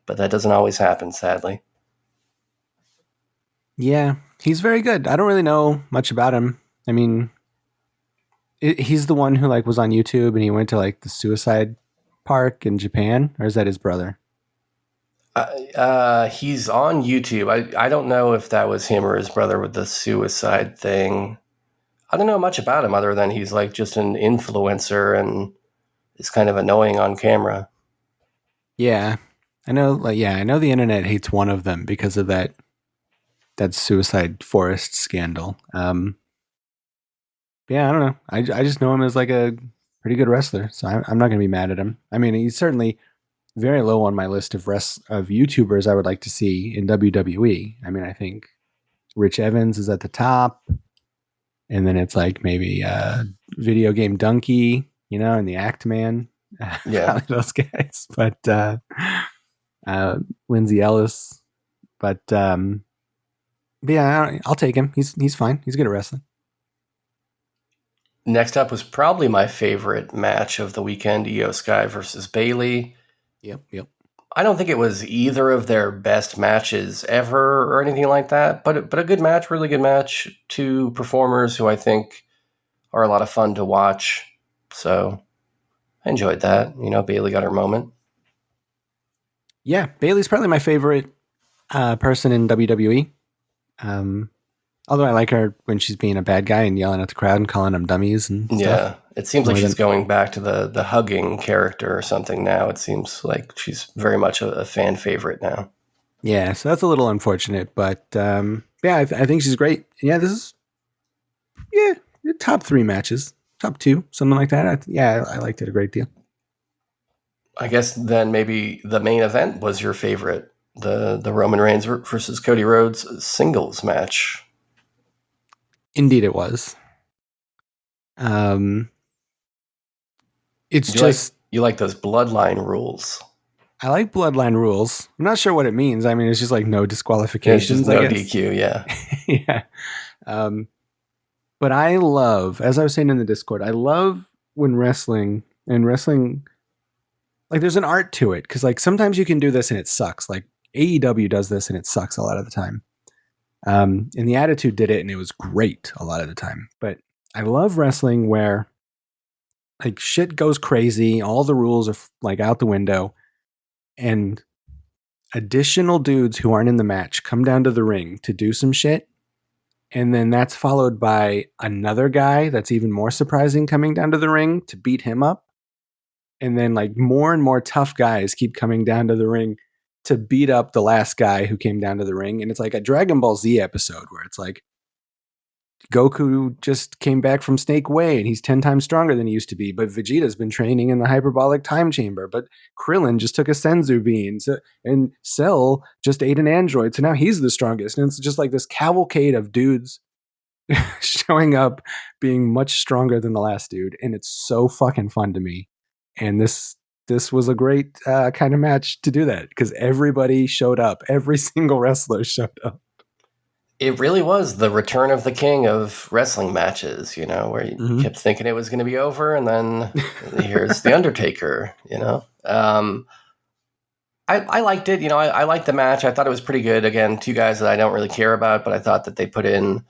But that doesn't always happen, sadly. Yeah, he's very good. I don't really know much about him. I mean, he's the one who like was on YouTube and he went to like the suicide park in Japan, or is that his brother? He's on YouTube. I don't know if that was him or his brother with the suicide thing. I don't know much about him other than he's like just an influencer and is kind of annoying on camera. Yeah, I know. I know the internet hates one of them because of that suicide forest scandal. Yeah, I don't know. I just know him as like a pretty good wrestler, so I'm not going to be mad at him. I mean, he's certainly very low on my list of YouTubers I would like to see in WWE. I mean, I think Rich Evans is at the top, and then it's like maybe video game Donkey, and the Act Man. Yeah. Probably those guys. But Lindsay Ellis. But yeah, I'll take him. He's fine. He's good at wrestling. Next up was probably my favorite match of the weekend, Io Sky versus Bailey. Yep. I don't think it was either of their best matches ever or anything like that, but a good match, really good match. Two performers who I think are a lot of fun to watch. So I enjoyed that. Bailey got her moment. Yeah, Bailey's probably my favorite person in WWE. Although I like her when she's being a bad guy and yelling at the crowd and calling them dummies and stuff. Yeah, it seems like she's going back to the hugging character or something now. It seems like she's very much a fan favorite now. Yeah, so that's a little unfortunate, but I think she's great. Yeah, this is top 3 matches, top 2, something like that. I liked it a great deal. I guess then maybe the main event was your favorite, the Roman Reigns versus Cody Rhodes singles match. Indeed, it was. It's you like those bloodline rules. I like bloodline rules. I'm not sure what it means. I mean, it's just like no disqualifications. Yeah, it's just no DQ. Yeah. Yeah. But I love, as I was saying in the Discord, I love when wrestling, like there's an art to it. Cause like sometimes you can do this and it sucks. Like AEW does this and it sucks a lot of the time. And the Attitude did it and it was great a lot of the time. But I love wrestling where like shit goes crazy. All the rules are like out the window and additional dudes who aren't in the match come down to the ring to do some shit. And then that's followed by another guy that's even more surprising coming down to the ring to beat him up. And then like more and more tough guys keep coming down to the ring to beat up the last guy who came down to the ring. And it's like a Dragon Ball Z episode where it's like Goku just came back from Snake Way and he's 10 times stronger than he used to be. But Vegeta's been training in the hyperbolic time chamber. But Krillin just took a Senzu bean. And Cell just ate an android. So now he's the strongest. And it's just like this cavalcade of dudes showing up being much stronger than the last dude. And it's so fucking fun to me. And this was a great kind of match to do that because everybody showed up. Every single wrestler showed up. It really was the return of the king of wrestling matches, where you kept thinking it was going to be over, and then here's The Undertaker, I liked it. I liked the match. I thought it was pretty good. Again, two guys that I don't really care about, but I thought that they put in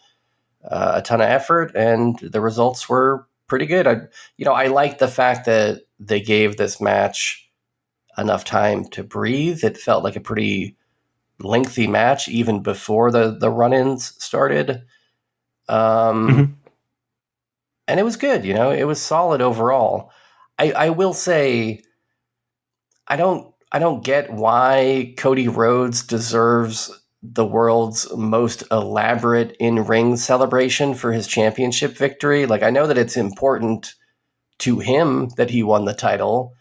a ton of effort, and the results were pretty good. I like the fact that they gave this match enough time to breathe. It felt like a pretty lengthy match even before the run-ins started. And it was good, it was solid overall. I will say I don't get why Cody Rhodes deserves the world's most elaborate in-ring celebration for his championship victory. Like, I know that it's important to him that he won the title,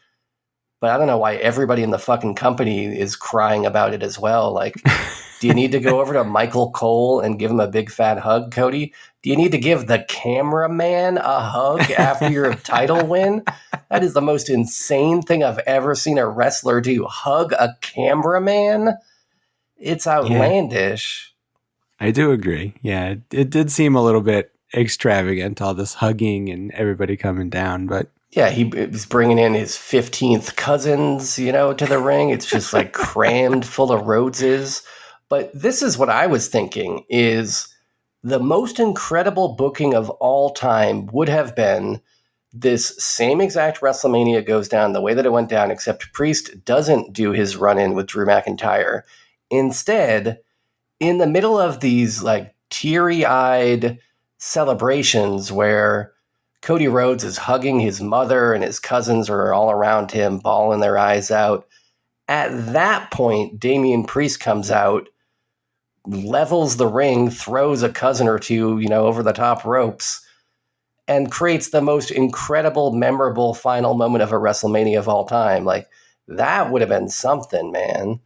but I don't know why everybody in the fucking company is crying about it as well. Like, do you need to go over to Michael Cole and give him a big fat hug, Cody? Do you need to give the cameraman a hug after your title win? That is the most insane thing I've ever seen a wrestler do. Hug a cameraman? It's outlandish. Yeah, I do agree. Yeah, it did seem a little bit extravagant, all this hugging and everybody coming down, but yeah, he's bringing in his 15th cousins, to the ring. It's just like crammed full of Rhodeses. But this is what I was thinking is the most incredible booking of all time would have been this same exact WrestleMania goes down the way that it went down, except Priest doesn't do his run-in with Drew McIntyre. Instead, in the middle of these like teary-eyed celebrations where Cody Rhodes is hugging his mother and his cousins are all around him, bawling their eyes out. At that point, Damian Priest comes out, levels the ring, throws a cousin or two, over the top ropes, and creates the most incredible, memorable final moment of a WrestleMania of all time. Like, that would have been something, man.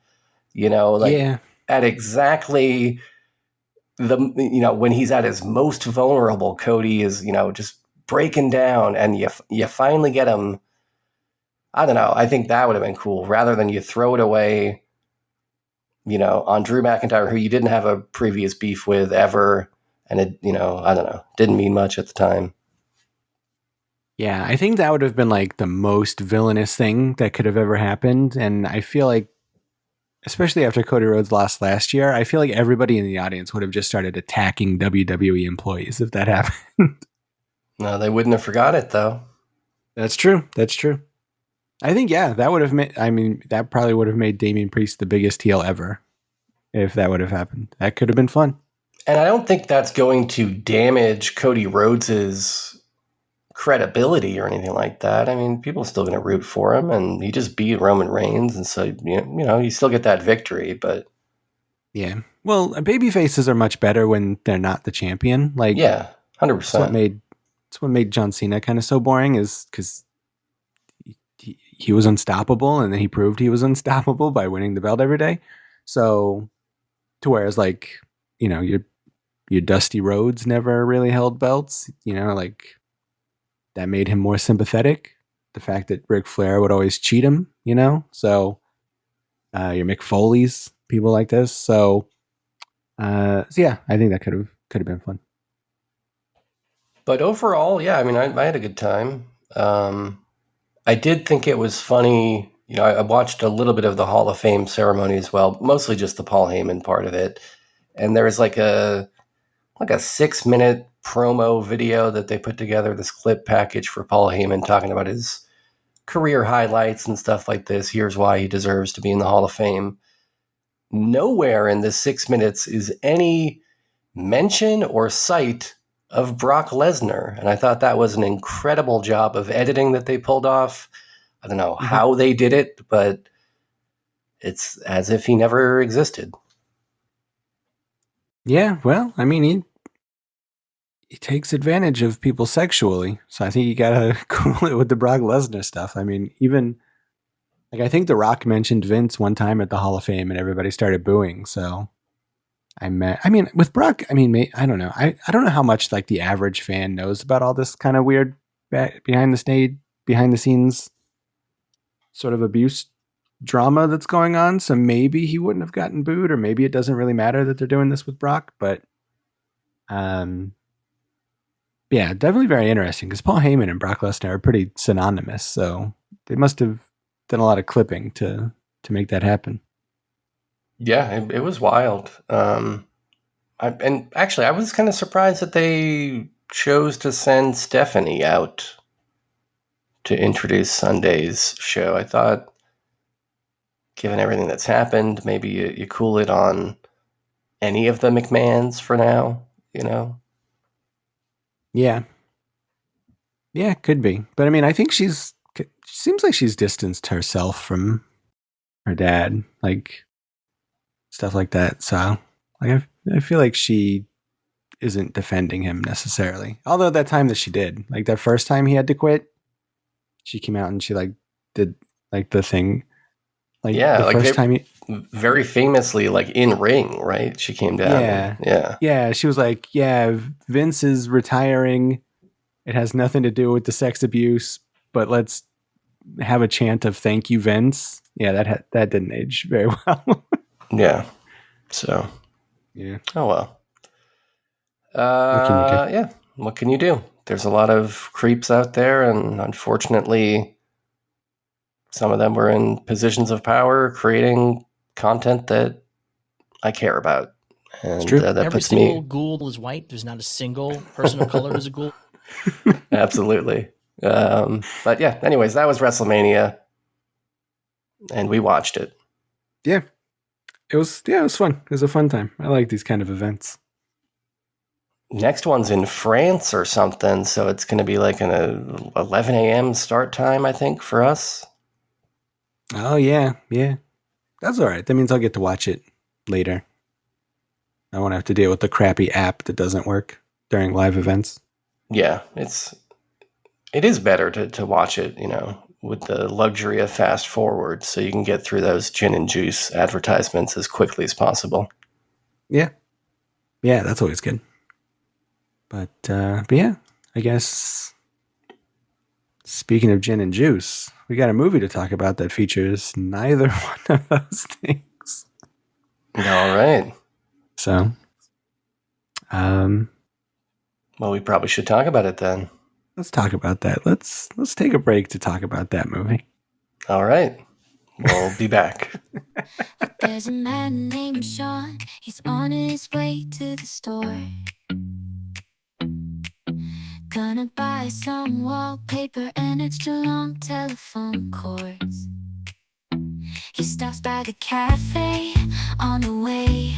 At exactly when he's at his most vulnerable, Cody is, just breaking down, and you finally get him. I don't know. I think that would have been cool, rather than you throw it away, on Drew McIntyre, who you didn't have a previous beef with ever, and it, I don't know, didn't mean much at the time. Yeah, I think that would have been like the most villainous thing that could have ever happened. And I feel like, especially after Cody Rhodes lost last year, I feel like everybody in the audience would have just started attacking WWE employees if that happened. No, they wouldn't have forgot it, though. That's true. I think, yeah, that would have that probably would have made Damian Priest the biggest heel ever if that would have happened. That could have been fun. And I don't think that's going to damage Cody Rhodes's credibility or anything like that. I mean, people are still going to root for him, and he just beat Roman Reigns, and so you still get that victory. But yeah, well, baby faces are much better when they're not the champion. Like, yeah, 100%. It's what made John Cena kind of so boring, is because he was unstoppable, and then he proved he was unstoppable by winning the belt every day. So, to whereas like your Dusty Rhodes never really held belts, like. That made him more sympathetic. The fact that Ric Flair would always cheat him, So your Mick Foley's, people like this. So yeah, I think that could have been fun. But overall, yeah, I mean, I had a good time. I did think it was funny. I watched a little bit of the Hall of Fame ceremony as well, mostly just the Paul Heyman part of it. And there was like a 6-minute promo video that they put together, this clip package for Paul Heyman talking about his career highlights and stuff like this. Here's why he deserves to be in the Hall of Fame. Nowhere in this 6 minutes is any mention or sight of Brock Lesnar. And I thought that was an incredible job of editing that they pulled off. I don't know how they did it, but it's as if he never existed. Yeah, well, I mean, he takes advantage of people sexually. So I think you gotta cool it with the Brock Lesnar stuff. I mean, even like I think The Rock mentioned Vince one time at the Hall of Fame, and everybody started booing. So with Brock, I don't know. I don't know how much like the average fan knows about all this kind of weird behind the scenes sort of abuse drama that's going on. So maybe he wouldn't have gotten booed, or maybe it doesn't really matter that they're doing this with Brock. But yeah, definitely very interesting, because Paul Heyman and Brock Lesnar are pretty synonymous. So they must have done a lot of clipping to make that happen. Yeah, it was wild. And actually, I was kind of surprised that they chose to send Stephanie out to introduce Sunday's show. I thought, given everything that's happened, maybe you cool it on any of the McMahons for now, Yeah. Yeah, could be. But I mean, I think she seems like she's distanced herself from her dad, like stuff like that. So like I feel like she isn't defending him necessarily. Although that time that she did, like that first time he had to quit, she came out and she like did like the thing. Like the first time very famously, like in ring, right? She came down. Yeah. She was like, "Yeah, Vince is retiring. It has nothing to do with the sex abuse, but let's have a chant of thank you, Vince." Yeah, that didn't age very well. Yeah. So. Yeah. Oh well. What can you do? Yeah. What can you do? There's a lot of creeps out there, and unfortunately, some of them were in positions of power, creating content that I care about. And it's true. That Every puts single ghoul is white. There's not a single person of color who's a ghoul. Absolutely. But yeah, anyways, that was WrestleMania, and we watched it. Yeah. It was fun. It was a fun time. I like these kind of events. Next one's in France or something, so it's going to be like an 11 a.m. start time, I think, for us. Oh, yeah. Yeah. That's all right. That means I'll get to watch it later. I won't have to deal with the crappy app that doesn't work during live events. Yeah, it is better to watch it, with the luxury of fast forward, so you can get through those gin and juice advertisements as quickly as possible. Yeah. Yeah, that's always good. But yeah, I guess Speaking of gin and juice, we got a movie to talk about that features neither one of those things. All right. So, well, we probably should talk about it then. Let's talk about that. Let's take a break to talk about that movie. All right. We'll be back. There's a man named Sean. He's on his way to the store. Gonna buy some wallpaper and extra long telephone cords. He stops by the cafe on the way.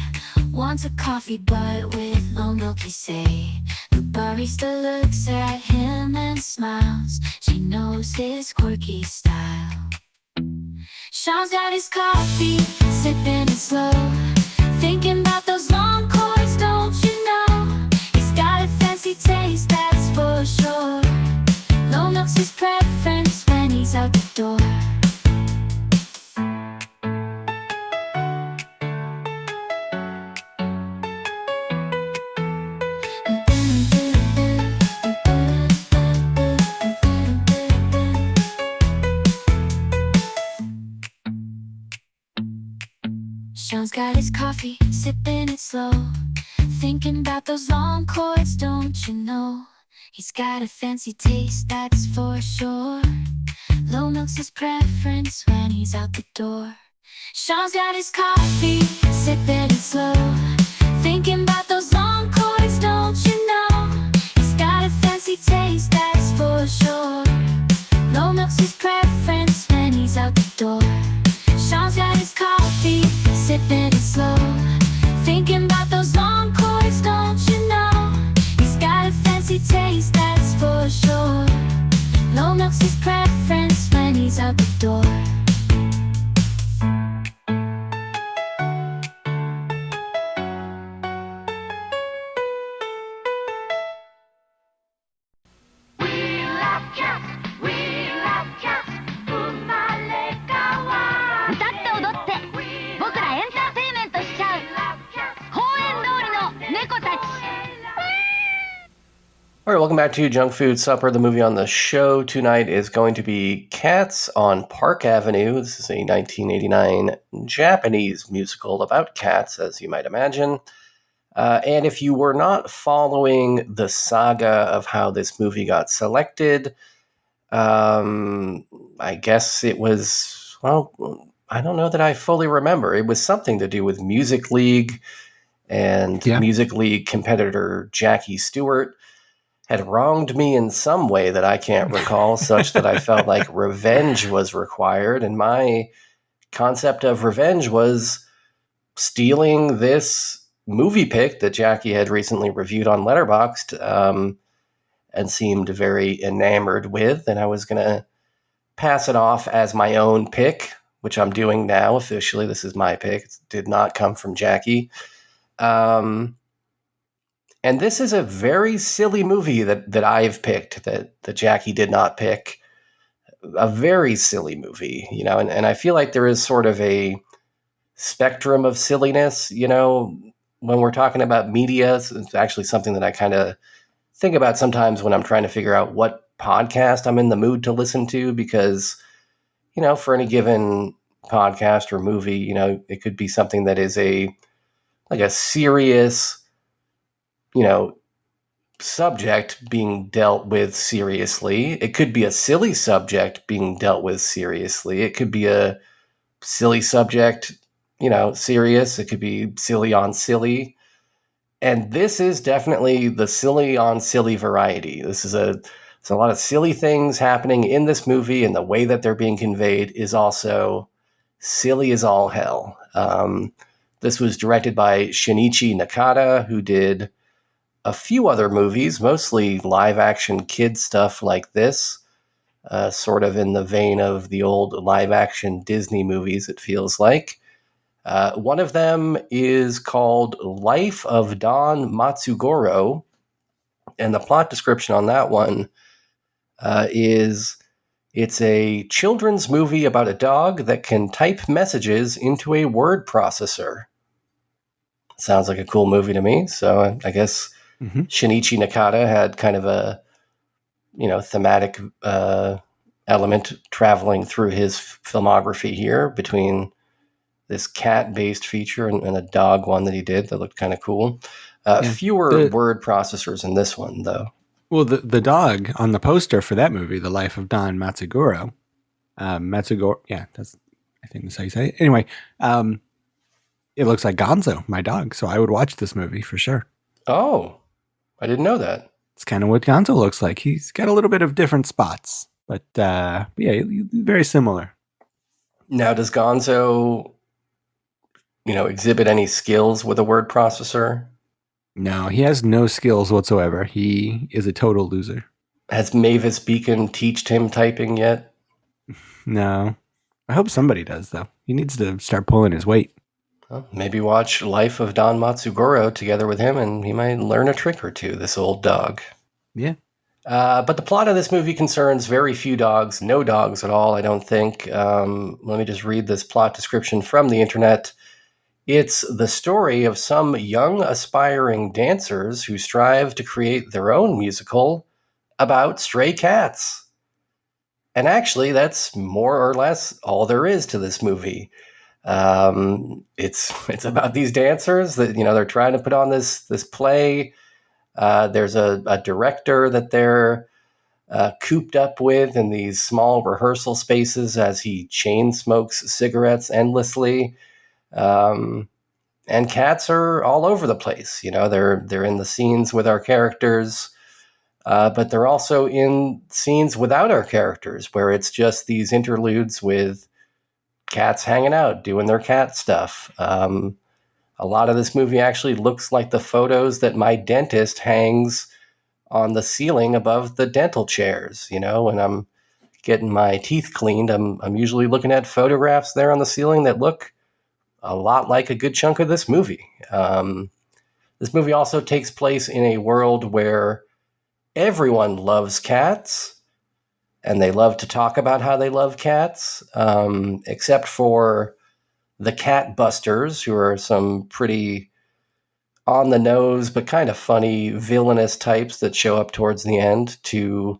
Wants a coffee but with low milk, he say. The barista looks at him and smiles. She knows his quirky style. Sean's got his coffee, sipping it slow. Thinking about those long chords, don't you know? He's got a fancy taste, that's for sure. Low milk's his preference when he's out the door. Sean's got his coffee, sipping it slow. Thinking about those long chords, don't you know? He's got a fancy taste, that's for sure. Low milk's his preference when he's out the door. Sean's got his coffee, sipping it slow. Thinking about those long chords, don't you know? He's got a fancy taste, that's for sure. Low milk's his preference when he's out the door. Sean's got his coffee, sipping it slow. Thinking about those long chords, don't you know? He's got a fancy taste, that's for sure. Low milk's his preference when he's out the door. All right, welcome back to Junk Food Supper. The movie on the show tonight is going to be Cats on Park Avenue. This is a 1989 Japanese musical about cats, as you might imagine. And if you were not following the saga of how this movie got selected, I guess it was, well, I don't know that I fully remember. It was something to do with Music League, and Music League competitor Jackie Stewart had wronged me in some way that I can't recall, such that I felt like revenge was required. And my concept of revenge was stealing this movie pick that Jackie had recently reviewed on Letterboxd and seemed very enamored with. And I was going to pass it off as my own pick, which I'm doing now officially. This is my pick. It did not come from Jackie. And this is a very silly movie that I've picked that Jackie did not pick. A very silly movie, you know, and I feel like there is sort of a spectrum of silliness, you know, when we're talking about media. It's actually something that I kind of think about sometimes when I'm trying to figure out what podcast I'm in the mood to listen to, because, you know, for any given podcast or movie, you know, it could be something that is a serious, you know, subject being dealt with seriously. It could be a silly subject being dealt with seriously. It could be a silly subject, you know, serious. It could be silly on silly. And this is definitely the silly on silly variety. There's a lot of silly things happening in this movie, and the way that they're being conveyed is also silly as all hell. This was directed by Shinichi Nakata, who did a few other movies, mostly live-action kid stuff like this, sort of in the vein of the old live-action Disney movies, it feels like. One of them is called Life of Don Matsugoro, and the plot description on that one is it's a children's movie about a dog that can type messages into a word processor. Sounds like a cool movie to me, so I guess Shinichi Nakata had kind of a thematic element traveling through his filmography here between this cat-based feature and a dog one that he did that looked kind of cool. Fewer word processors in this one, though. Well, the dog on the poster for that movie, The Life of Don Matsugoro, I think that's how you say it. Anyway, it looks like Gonzo, my dog, so I would watch this movie for sure. Oh, I didn't know that. It's kind of what Gonzo looks like. He's got a little bit of different spots, but very similar. Now, does Gonzo, exhibit any skills with a word processor? No, he has no skills whatsoever. He is a total loser. Has Mavis Beacon teached him typing yet? No. I hope somebody does, though. He needs to start pulling his weight. Well, maybe watch Life of Don Matsugoro together with him, and he might learn a trick or two, this old dog. Yeah. But the plot of this movie concerns very few dogs, no dogs at all, I don't think. Let me just read this plot description from the internet. It's the story of some young aspiring dancers who strive to create their own musical about stray cats. And actually, that's more or less all there is to this movie. It's about these dancers that, they're trying to put on this play. There's a director that they're cooped up with in these small rehearsal spaces as he chain smokes cigarettes endlessly. And cats are all over the place. They're in the scenes with our characters, but they're also in scenes without our characters, where it's just these interludes with cats hanging out, doing their cat stuff. A lot of this movie actually looks like the photos that my dentist hangs on the ceiling above the dental chairs. When I'm getting my teeth cleaned, I'm usually looking at photographs there on the ceiling that look a lot like a good chunk of this movie. This movie also takes place in a world where everyone loves cats, and they love to talk about how they love cats, except for the cat busters, who are some pretty on the nose but kind of funny villainous types that show up towards the end to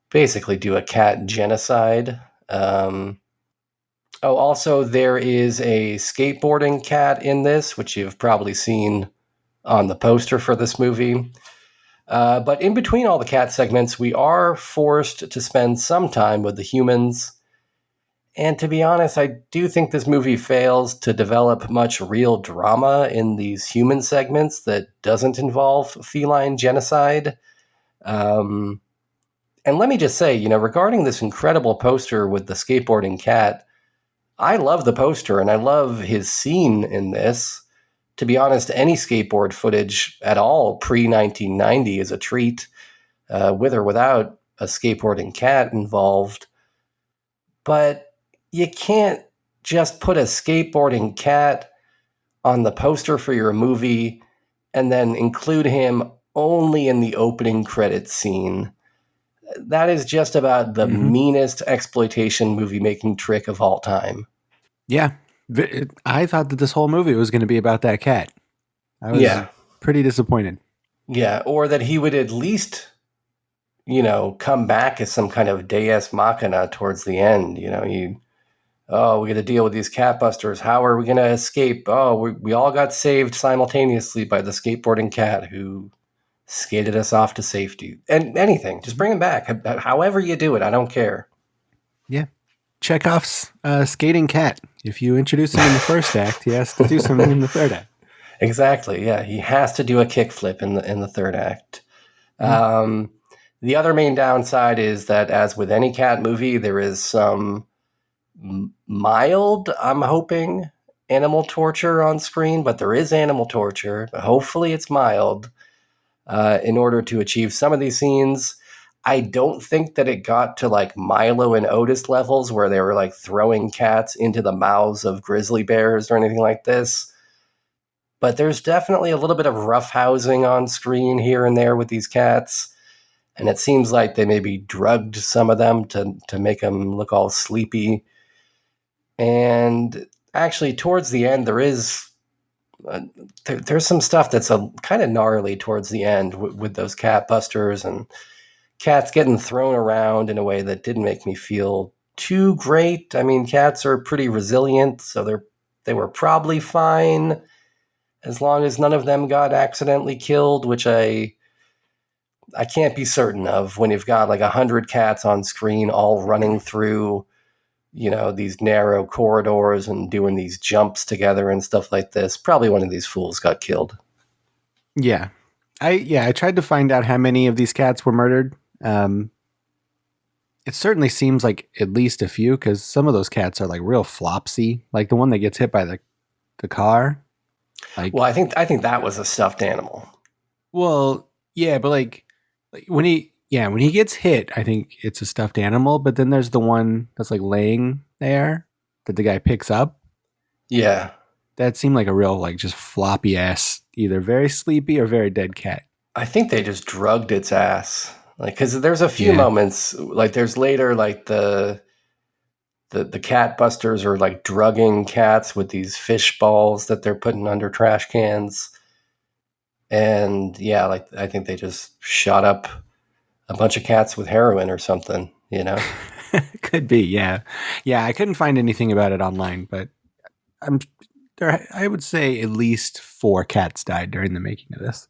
basically do a cat genocide. Also, there is a skateboarding cat in this, which you've probably seen on the poster for this movie. But in between all the cat segments, we are forced to spend some time with the humans. And to be honest, I do think this movie fails to develop much real drama in these human segments that doesn't involve feline genocide. And let me just say, regarding this incredible poster with the skateboarding cat, I love the poster and I love his scene in this. To be honest, any skateboard footage at all pre-1990 is a treat, with or without a skateboarding cat involved. But you can't just put a skateboarding cat on the poster for your movie and then include him only in the opening credits scene. That is just about the meanest exploitation movie-making trick of all time. Yeah. I thought that this whole movie was going to be about that cat. I was pretty disappointed. Yeah, or that he would at least, come back as some kind of deus machina towards the end. We got to deal with these cat busters. How are we going to escape? Oh, we all got saved simultaneously by the skateboarding cat who skated us off to safety. And anything, just bring him back. However you do it, I don't care. Yeah. Chekhov's skating cat. If you introduce him in the first act, he has to do something in the third act. Exactly. Yeah, he has to do a kickflip in the third act. The other main downside is that, as with any cat movie, there is some mild, I'm hoping, animal torture on screen, but there is animal torture. Hopefully it's mild in order to achieve some of these scenes. I don't think that it got to like Milo and Otis levels where they were like throwing cats into the mouths of grizzly bears or anything like this. But there's definitely a little bit of roughhousing on screen here and there with these cats. And it seems like they maybe drugged some of them to make them look all sleepy. And actually, towards the end, there's some stuff that's kind of gnarly towards the end with those cat busters and cats getting thrown around in a way that didn't make me feel too great. I mean, cats are pretty resilient, so they were probably fine as long as none of them got accidentally killed, which I can't be certain of when you've got like 100 cats on screen all running through, these narrow corridors and doing these jumps together and stuff like this. Probably one of these fools got killed. Yeah. I tried to find out how many of these cats were murdered. It certainly seems like at least a few, because some of those cats are like real flopsy. Like the one that gets hit by the car. Like, Well, I think that was a stuffed animal. well, yeah, but like when he gets hit, I think it's a stuffed animal. But then there's the one that's like laying there that the guy picks up. Yeah. That seemed like a real like just floppy ass, either very sleepy or very dead cat. I think they just drugged its ass. Like, because there's a few moments, like there's later, like the cat busters are like drugging cats with these fish balls that they're putting under trash cans. And yeah, like I think they just shot up a bunch of cats with heroin or something, Could be, yeah. Yeah, I couldn't find anything about it online, but I would say at least 4 cats died during the making of this.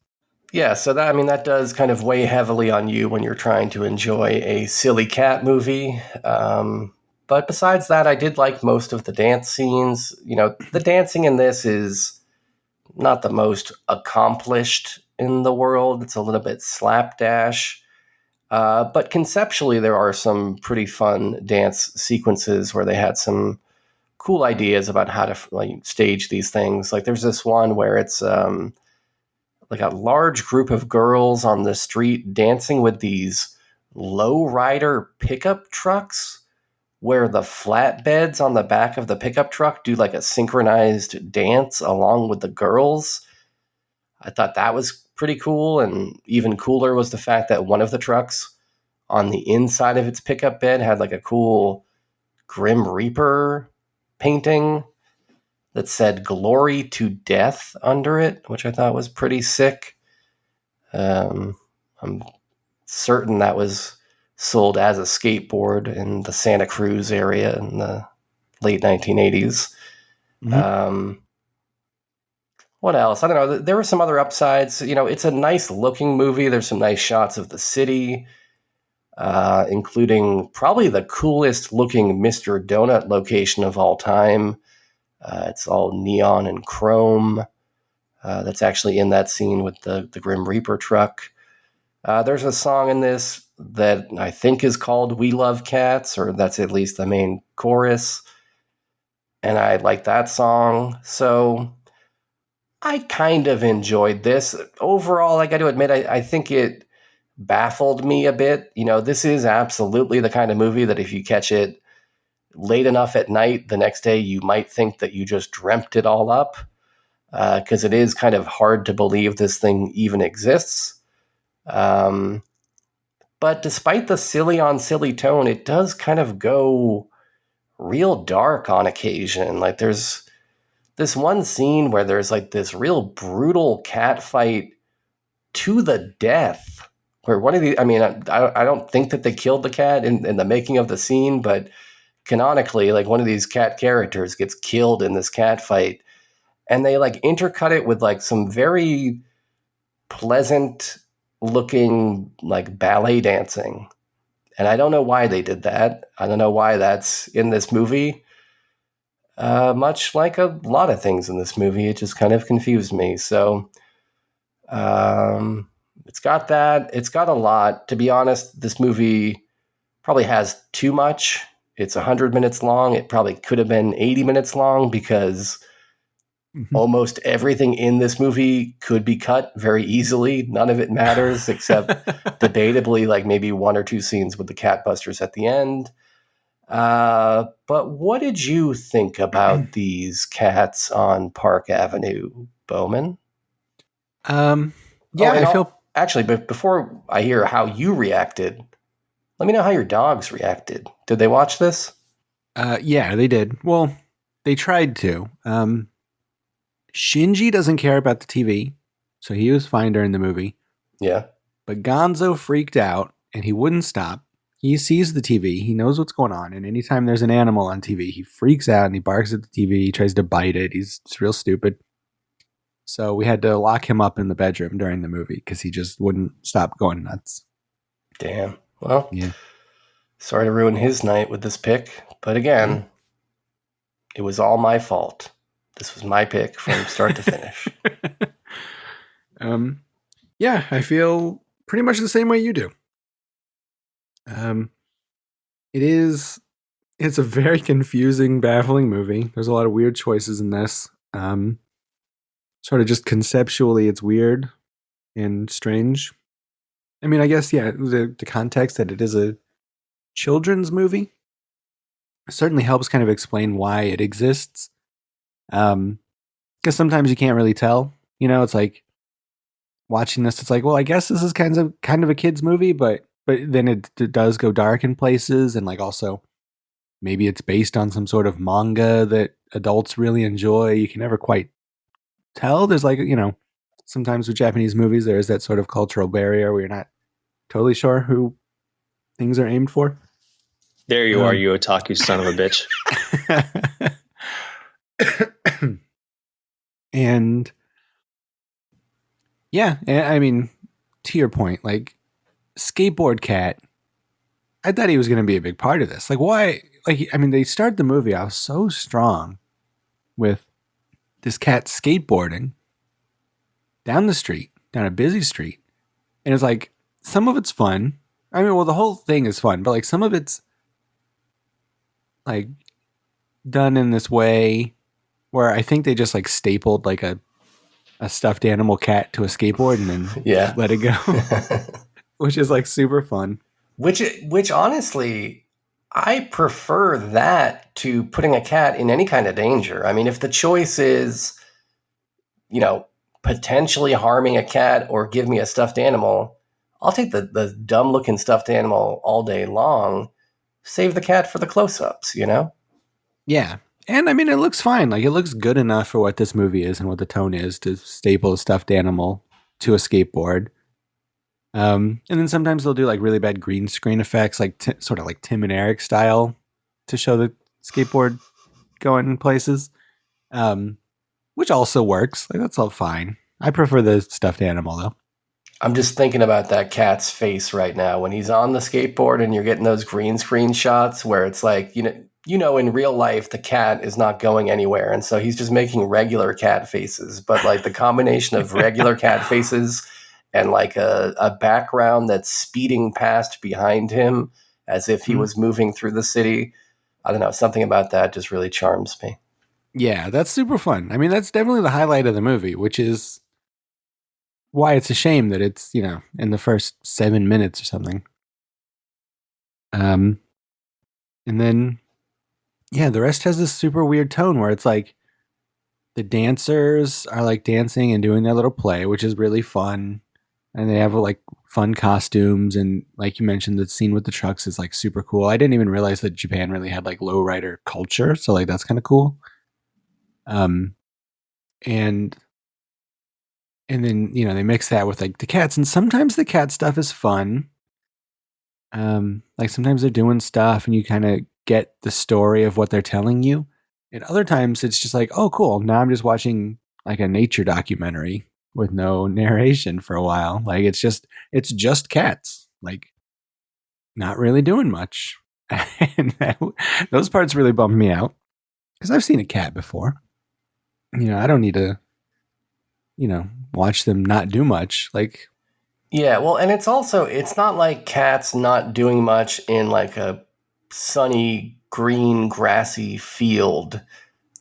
Yeah, so that does kind of weigh heavily on you when you're trying to enjoy a silly cat movie. But besides that, I did like most of the dance scenes. The dancing in this is not the most accomplished in the world. It's a little bit slapdash. But conceptually, there are some pretty fun dance sequences where they had some cool ideas about how to stage these things. Like there's this one where it's like a large group of girls on the street dancing with these low-rider pickup trucks where the flatbeds on the back of the pickup truck do like a synchronized dance along with the girls. I thought that was pretty cool, and even cooler was the fact that one of the trucks on the inside of its pickup bed had like a cool Grim Reaper painting that said "Glory to Death" under it, which I thought was pretty sick. I'm certain that was sold as a skateboard in the Santa Cruz area in the late 1980s. Mm-hmm. What else? I don't know. There were some other upsides. It's a nice looking movie. There's some nice shots of the city, including probably the coolest looking Mr. Donut location of all time. It's all neon and chrome. That's actually in that scene with the Grim Reaper truck. There's a song in this that I think is called "We Love Cats," or that's at least the main chorus. And I like that song. So I kind of enjoyed this. Overall, I got to admit, I think it baffled me a bit. This is absolutely the kind of movie that if you catch it late enough at night, the next day you might think that you just dreamt it all up, because it is kind of hard to believe this thing even exists. But despite the silly on silly tone, it does kind of go real dark on occasion. Like there's this one scene where there's like this real brutal cat fight to the death, where one of the, I don't think that they killed the cat in the making of the scene, but canonically, like one of these cat characters gets killed in this cat fight, and they like intercut it with like some very pleasant looking like ballet dancing. And I don't know why they did that. I don't know why that's in this movie. Much like a lot of things in this movie, it just kind of confused me. So it's got that. It's got a lot. To be honest, this movie probably has too much. It's 100 minutes long. It probably could have been 80 minutes long, because almost everything in this movie could be cut very easily. None of it matters except debatably like maybe 1 or 2 scenes with the cat busters at the end. But what did you think about these cats on Park Avenue, Bowman? Actually, but before I hear how you reacted, let me know how your dogs reacted. Did they watch this? Yeah, they did. Well, they tried to. Shinji doesn't care about the TV, so he was fine during the movie. Yeah. But Gonzo freaked out, and he wouldn't stop. He sees the TV. He knows what's going on. And anytime there's an animal on TV, he freaks out and he barks at the TV. He tries to bite it. It's real stupid. So we had to lock him up in the bedroom during the movie because he just wouldn't stop going nuts. Damn. Well, Yeah. sorry to ruin his night with this pick. But again, it was all my fault. This was my pick from start to finish. Yeah, I feel pretty much the same way you do. It's a very confusing, baffling movie. There's a lot of weird choices in this. Sort of just conceptually, it's weird and strange. I mean, I guess, yeah, the context that it is a children's movie certainly helps kind of explain why it exists. Because sometimes you can't really tell. You know, it's like watching this, it's like, well, I guess this is kind of a kid's movie, but then it does go dark in places, and like also maybe it's based on some sort of manga that adults really enjoy. You can never quite tell. There's like, you know, sometimes with Japanese movies, there is that sort of cultural barrier where you're not totally sure who things are aimed for. There you are, you otaku son of a bitch. And yeah, I mean, to your point, like Skateboard Cat, I thought he was going to be a big part of this. Like, why? Like, I mean, they start the movie off so strong with this cat skateboarding down the street, down a busy street. And it's like, some of it's fun. I mean, well, the whole thing is fun, but like some of it's like done in this way where I think they just like stapled like a stuffed animal cat to a skateboard and then Yeah. let it go, which is like super fun. Which honestly, I prefer that to putting a cat in any kind of danger. I mean, if the choice is, you know, potentially harming a cat or give me a stuffed animal, I'll take the dumb looking stuffed animal all day long. Save the cat for the close-ups, you know? Yeah. And I mean, it looks fine. Like, it looks good enough for what this movie is and what the tone is to staple a stuffed animal to a skateboard. And then sometimes they'll do like really bad green screen effects, like sort of like Tim and Eric style, to show the skateboard going places, which also works. Like, that's all fine. I prefer the stuffed animal though. I'm just thinking about that cat's face right now when he's on the skateboard and you're getting those green screen shots where it's like, you know, in real life, the cat is not going anywhere. And so he's just making regular cat faces. But like the combination of regular cat faces and like a background that's speeding past behind him as if he was moving through the city. I don't know. Something about that just really charms me. Yeah, that's super fun. I mean, that's definitely the highlight of the movie, which is why it's a shame that it's, you know, in the first 7 minutes or something. And then, yeah, the rest has this super weird tone where it's like the dancers are like dancing and doing their little play, which is really fun. And they have like fun costumes. And like you mentioned, the scene with the trucks is like super cool. I didn't even realize that Japan really had like lowrider culture. So like, that's kind of cool. And then, you know, they mix that with like the cats, and sometimes the cat stuff is fun. Like sometimes they're doing stuff and you kind of get the story of what they're telling you. And other times it's just like, oh, cool. Now I'm just watching like a nature documentary with no narration for a while. Like it's just cats, like not really doing much. And those parts really bummed me out because I've seen a cat before. You know, I don't need to, you know, watch them not do much. Like, yeah, well, and it's not like cats not doing much in like a sunny, green, grassy field.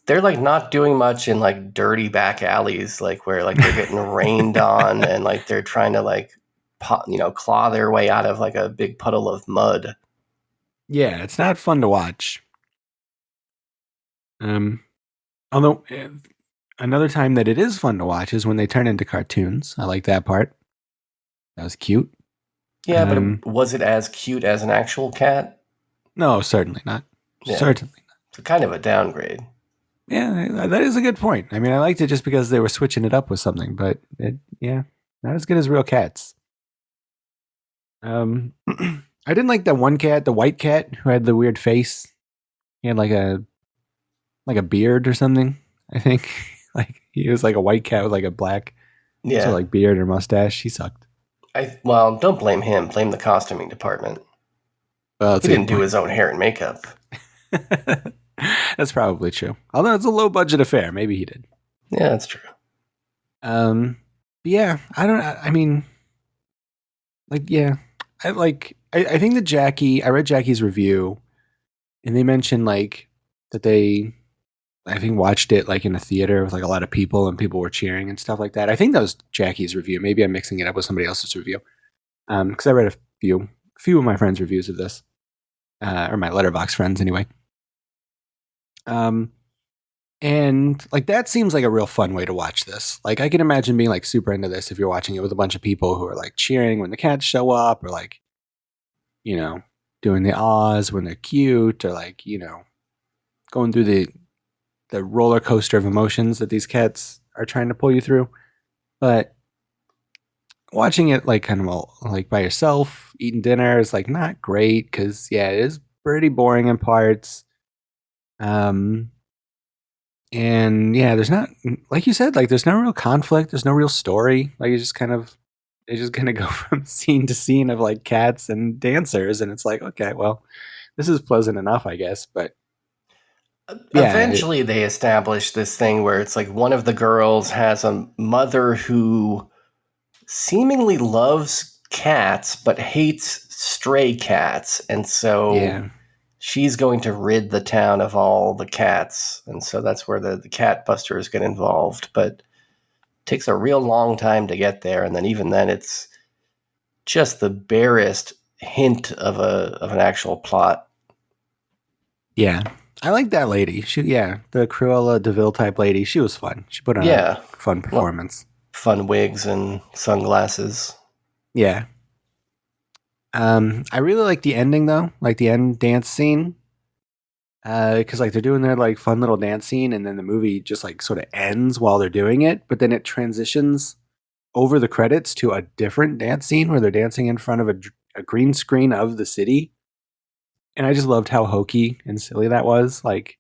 They're like not doing much in like dirty back alleys, like where like they're getting rained on and like they're trying to like, claw their way out of like a big puddle of mud. yeah, it's not fun to watch. Although another time that it is fun to watch is when they turn into cartoons. I like that part. That was cute. Yeah, but was it as cute as an actual cat? No, certainly not. Yeah. Certainly not. It's kind of a downgrade. Yeah, that is a good point. I mean, I liked it just because they were switching it up with something, but not as good as real cats. I didn't like that one cat, the white cat who had the weird face. He had like a beard or something, I think. Like he was like a white cat with like a black Yeah. sort of like beard or mustache. He sucked. Well, don't blame him. Blame the costuming department. Well, He didn't do his own hair and makeup. That's probably true. Although it's a low budget affair, maybe he did. Yeah, that's true. Yeah, I mean, like, yeah, I think I read Jackie's review, and they mentioned like that I think watched it like in a theater with like a lot of people and people were cheering and stuff like that. I think that was Jackie's review. Maybe I'm mixing it up with somebody else's review. Because I read a few of my friends' reviews of this, or my Letterboxd friends anyway. And like that seems like a real fun way to watch this. Like I can imagine being like super into this if you're watching it with a bunch of people who are like cheering when the cats show up, or like, you know, doing the ahs when they're cute, or like, you know, going through the roller coaster of emotions that these cats are trying to pull you through. But watching it like kind of all, like by yourself, eating dinner is like not great because yeah, it is pretty boring in parts. And yeah, there's not, like you said, like there's no real conflict. There's no real story. Like it's just kind of, they just kind of go from scene to scene of like cats and dancers. And it's like, okay, well, this is pleasant enough, I guess. But yeah, eventually they establish this thing where it's like one of the girls has a mother who seemingly loves cats, but hates stray cats. And so she's going to rid the town of all the cats. And so that's where the cat busters get involved. But it takes a real long time to get there. And then even then, it's just the barest hint of an actual plot. Yeah. I like that lady. The Cruella DeVille type lady. She was fun. She put on a fun performance. Fun wigs and sunglasses. Yeah. I really like the ending though, like the end dance scene. Because like they're doing their like fun little dance scene, and then the movie just like sort of ends while they're doing it, but then it transitions over the credits to a different dance scene where they're dancing in front of a green screen of the city. And I just loved how hokey and silly that was. Like,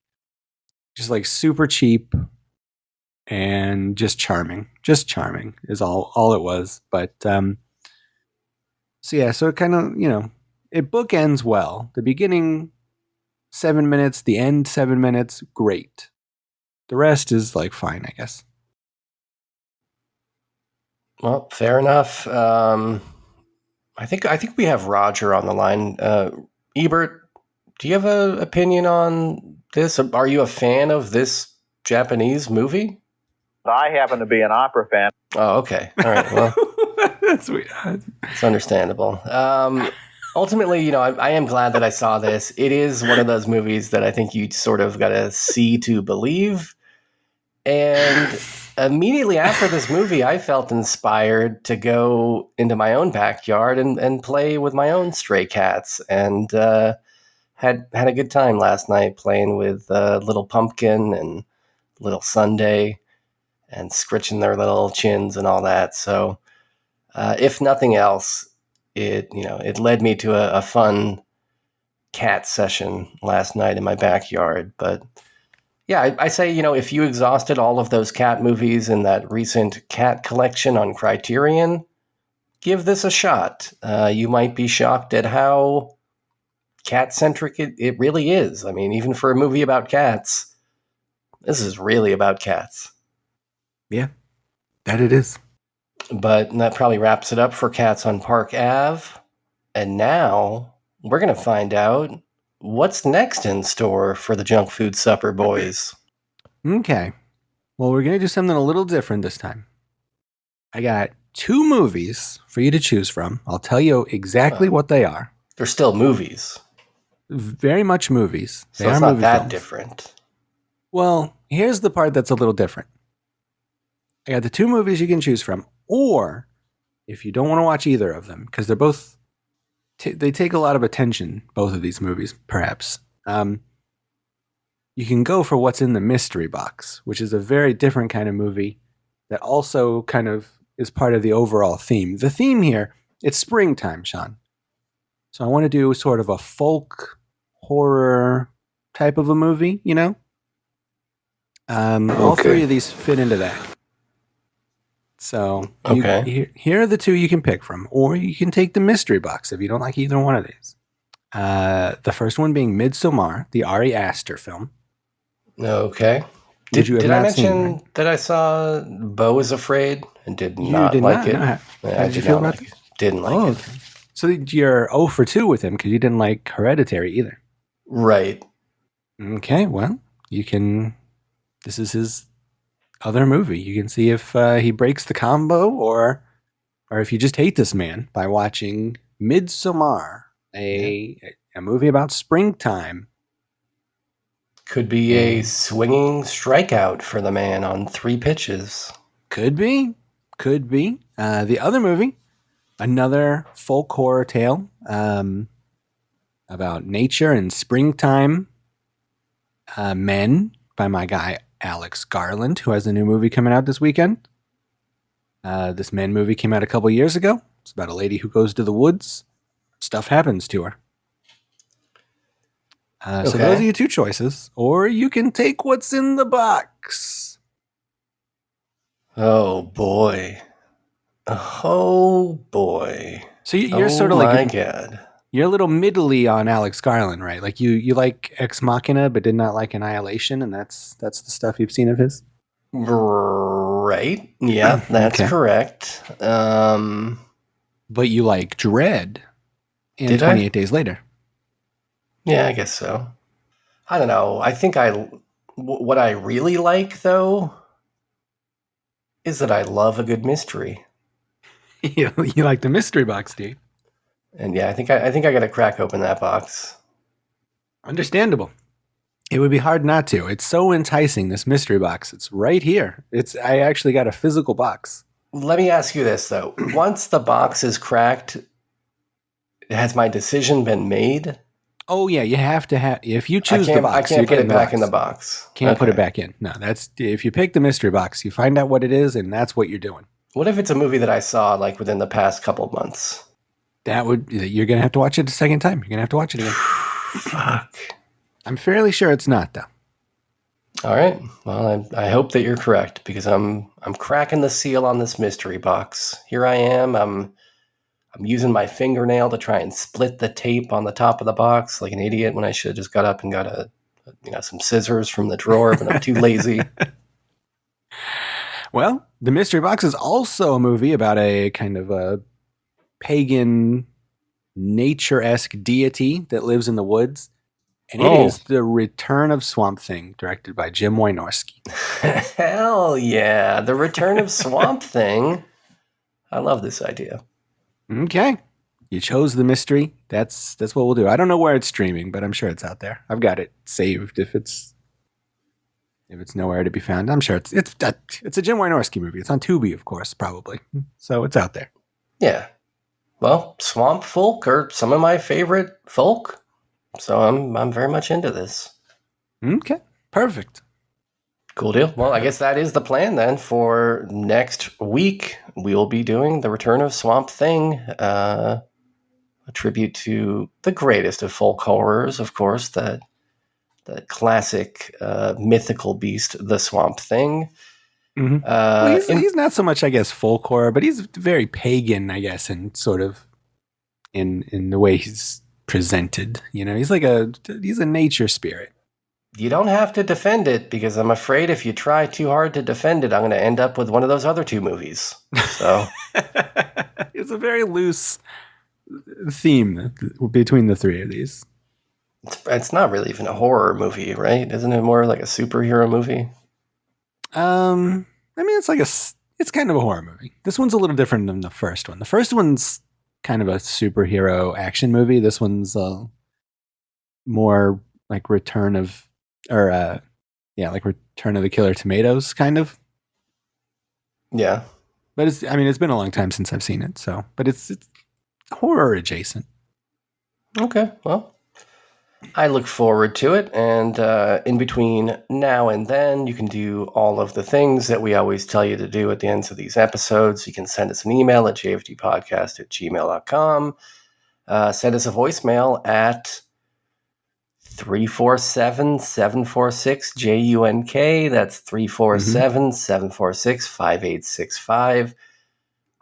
just like super cheap and just charming. Just charming is all it was. But so it kind of, you know, it bookends well. The beginning 7 minutes, the end 7 minutes, great. The rest is like fine, I guess. Well, fair enough. I think we have Roger on the line. Ebert, do you have an opinion on this? Are you a fan of this Japanese movie? I happen to be an opera fan. Oh, okay. All right. Well, that's weird. It's understandable. Ultimately, you know, I am glad that I saw this. It is one of those movies that I think you sort of got to see to believe. And immediately after this movie, I felt inspired to go into my own backyard and play with my own stray cats, and had a good time last night playing with Little Pumpkin and Little Sunday and scritching their little chins and all that. So if nothing else, it led me to a fun cat session last night in my backyard. But yeah, I say, you know, if you exhausted all of those cat movies in that recent cat collection on Criterion, give this a shot. You might be shocked at how cat-centric it really is. I mean, even for a movie about cats, this is really about cats. Yeah, that it is. But that probably wraps it up for Cats on Park Ave. And now we're going to find out what's next in store for the Junk Food Supper boys. Okay. Well, we're going to do something a little different this time. I got 2 movies for you to choose from. I'll tell you exactly what they are. They're still movies. Very much movies. So it's not that different. Well, here's the part that's a little different. I got the 2 movies you can choose from, or if you don't want to watch either of them, because they're both, they take a lot of attention, both of these movies, perhaps. You can go for what's in the mystery box, which is a very different kind of movie that also kind of is part of the overall theme. The theme here, it's springtime, Sean. So I want to do sort of a folk horror type of a movie, you know? All three of these fit into that. So here are the two you can pick from, or you can take the mystery box if you don't like either one of these. The first one being Midsommar, the Ari Aster film. Okay. Did I mention that I saw Beau is Afraid and did not like it? No. How did you feel about it? Didn't like it. Okay. So you're 0 for 2 with him because you didn't like Hereditary either. Right. Okay, well, you can... This is his other movie. You can see if he breaks the combo or if you just hate this man by watching Midsommar, a movie about springtime. Could be a swinging strikeout for the man on 3 pitches. Could be. The other movie, another folk horror tale about nature and springtime. Men, by my guy Alex Garland, who has a new movie coming out this weekend. This Men movie came out a couple years ago. It's about a lady who goes to the woods. Stuff happens to her. So those are your two choices. Or you can take what's in the box. Oh, boy. Oh, boy. So you're sort of like... Oh, my God. You're a little middly on Alex Garland, right? Like you like Ex Machina, but did not like Annihilation, and that's the stuff you've seen of his? Right. Yeah, that's correct. But you like Dread and 28 Days Later. Yeah, I guess so. I don't know. I think what I really like, though, is that I love a good mystery. You like the mystery box, dude. And yeah, I think I got to crack open that box. Understandable. It would be hard not to. It's so enticing, this mystery box. It's right here. I actually got a physical box. Let me ask you this, though. Once the box is cracked, has my decision been made? Oh, yeah. You have to have... If you choose the box... I can't put it back in the box. Can't put it back in. No, that's... If you pick the mystery box, you find out what it is, and that's what you're doing. What if it's a movie that I saw, like, within the past couple of months? You're going to have to watch it a second time. You're going to have to watch it again. Fuck. I'm fairly sure it's not, though. All right. Well, I hope that you're correct, because I'm cracking the seal on this mystery box. Here I am. I'm using my fingernail to try and split the tape on the top of the box like an idiot when I should have just got up and got some scissors from the drawer, but I'm too lazy. Well, The Mystery Box is also a movie about a kind of a pagan, nature-esque deity that lives in the woods. And it is The Return of Swamp Thing, directed by Jim Wynorski. Hell yeah. The Return of Swamp Thing. I love this idea. Okay. You chose the mystery. That's what we'll do. I don't know where it's streaming, but I'm sure it's out there. I've got it saved if it's nowhere to be found. I'm sure it's a Jim Wynorski movie. It's on Tubi, of course, probably. So it's out there. Yeah. Well, swamp folk are some of my favorite folk. So I'm very much into this. Okay. Perfect. Cool deal. Well, I guess that is the plan then for next week. We will be doing The Return of Swamp Thing, a tribute to the greatest of folk horrors, of course, the classic mythical beast, the Swamp Thing. Mm-hmm. Well, he's not so much, I guess, folk horror, but he's very pagan, I guess, and sort of in the way he's presented. You know, he's a nature spirit. You don't have to defend it, because I'm afraid if you try too hard to defend it, I'm going to end up with one of those other two movies. So it's a very loose theme between the three of these. It's not really even a horror movie, right? Isn't it more like a superhero movie? I mean, it's kind of a horror movie. This one's a little different than the first one. The first one's kind of a superhero action movie. This one's more like Return of the Killer Tomatoes, kind of. Yeah. But it's been a long time since I've seen it, but it's horror adjacent. Okay, well, I look forward to it, and in between now and then, you can do all of the things that we always tell you to do at the ends of these episodes. You can send us an email at jftpodcast@gmail.com. send us a voicemail at 347-746-JUNK. That's 347-746-5865.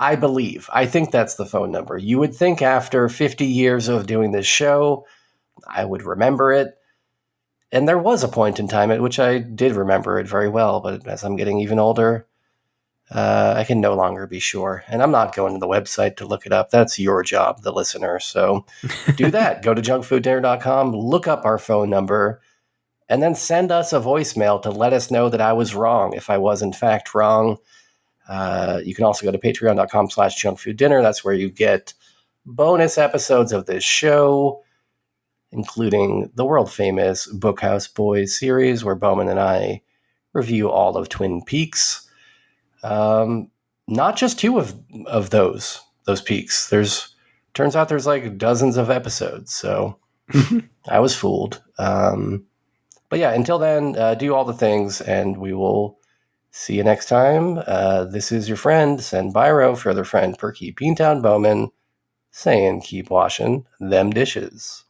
I think that's the phone number. You would think after 50 years of doing this show, I would remember it. And there was a point in time at which I did remember it very well, but as I'm getting even older, I can no longer be sure. And I'm not going to the website to look it up. That's your job, the listener. So do that. Go to junkfooddinner.com, look up our phone number, and then send us a voicemail to let us know that I was wrong, if I was in fact wrong. You can also go to patreon.com/junkfooddinner. That's where you get bonus episodes of this show, including the world-famous Bookhouse Boys series, where Bowman and I review all of Twin Peaks. Not just two of those peaks. Turns out there's like dozens of episodes, so I was fooled. But yeah, until then, do all the things, and we will see you next time. This is your friend, Sen Biro, for other friend Perky Beantown Bowman, saying keep washing them dishes.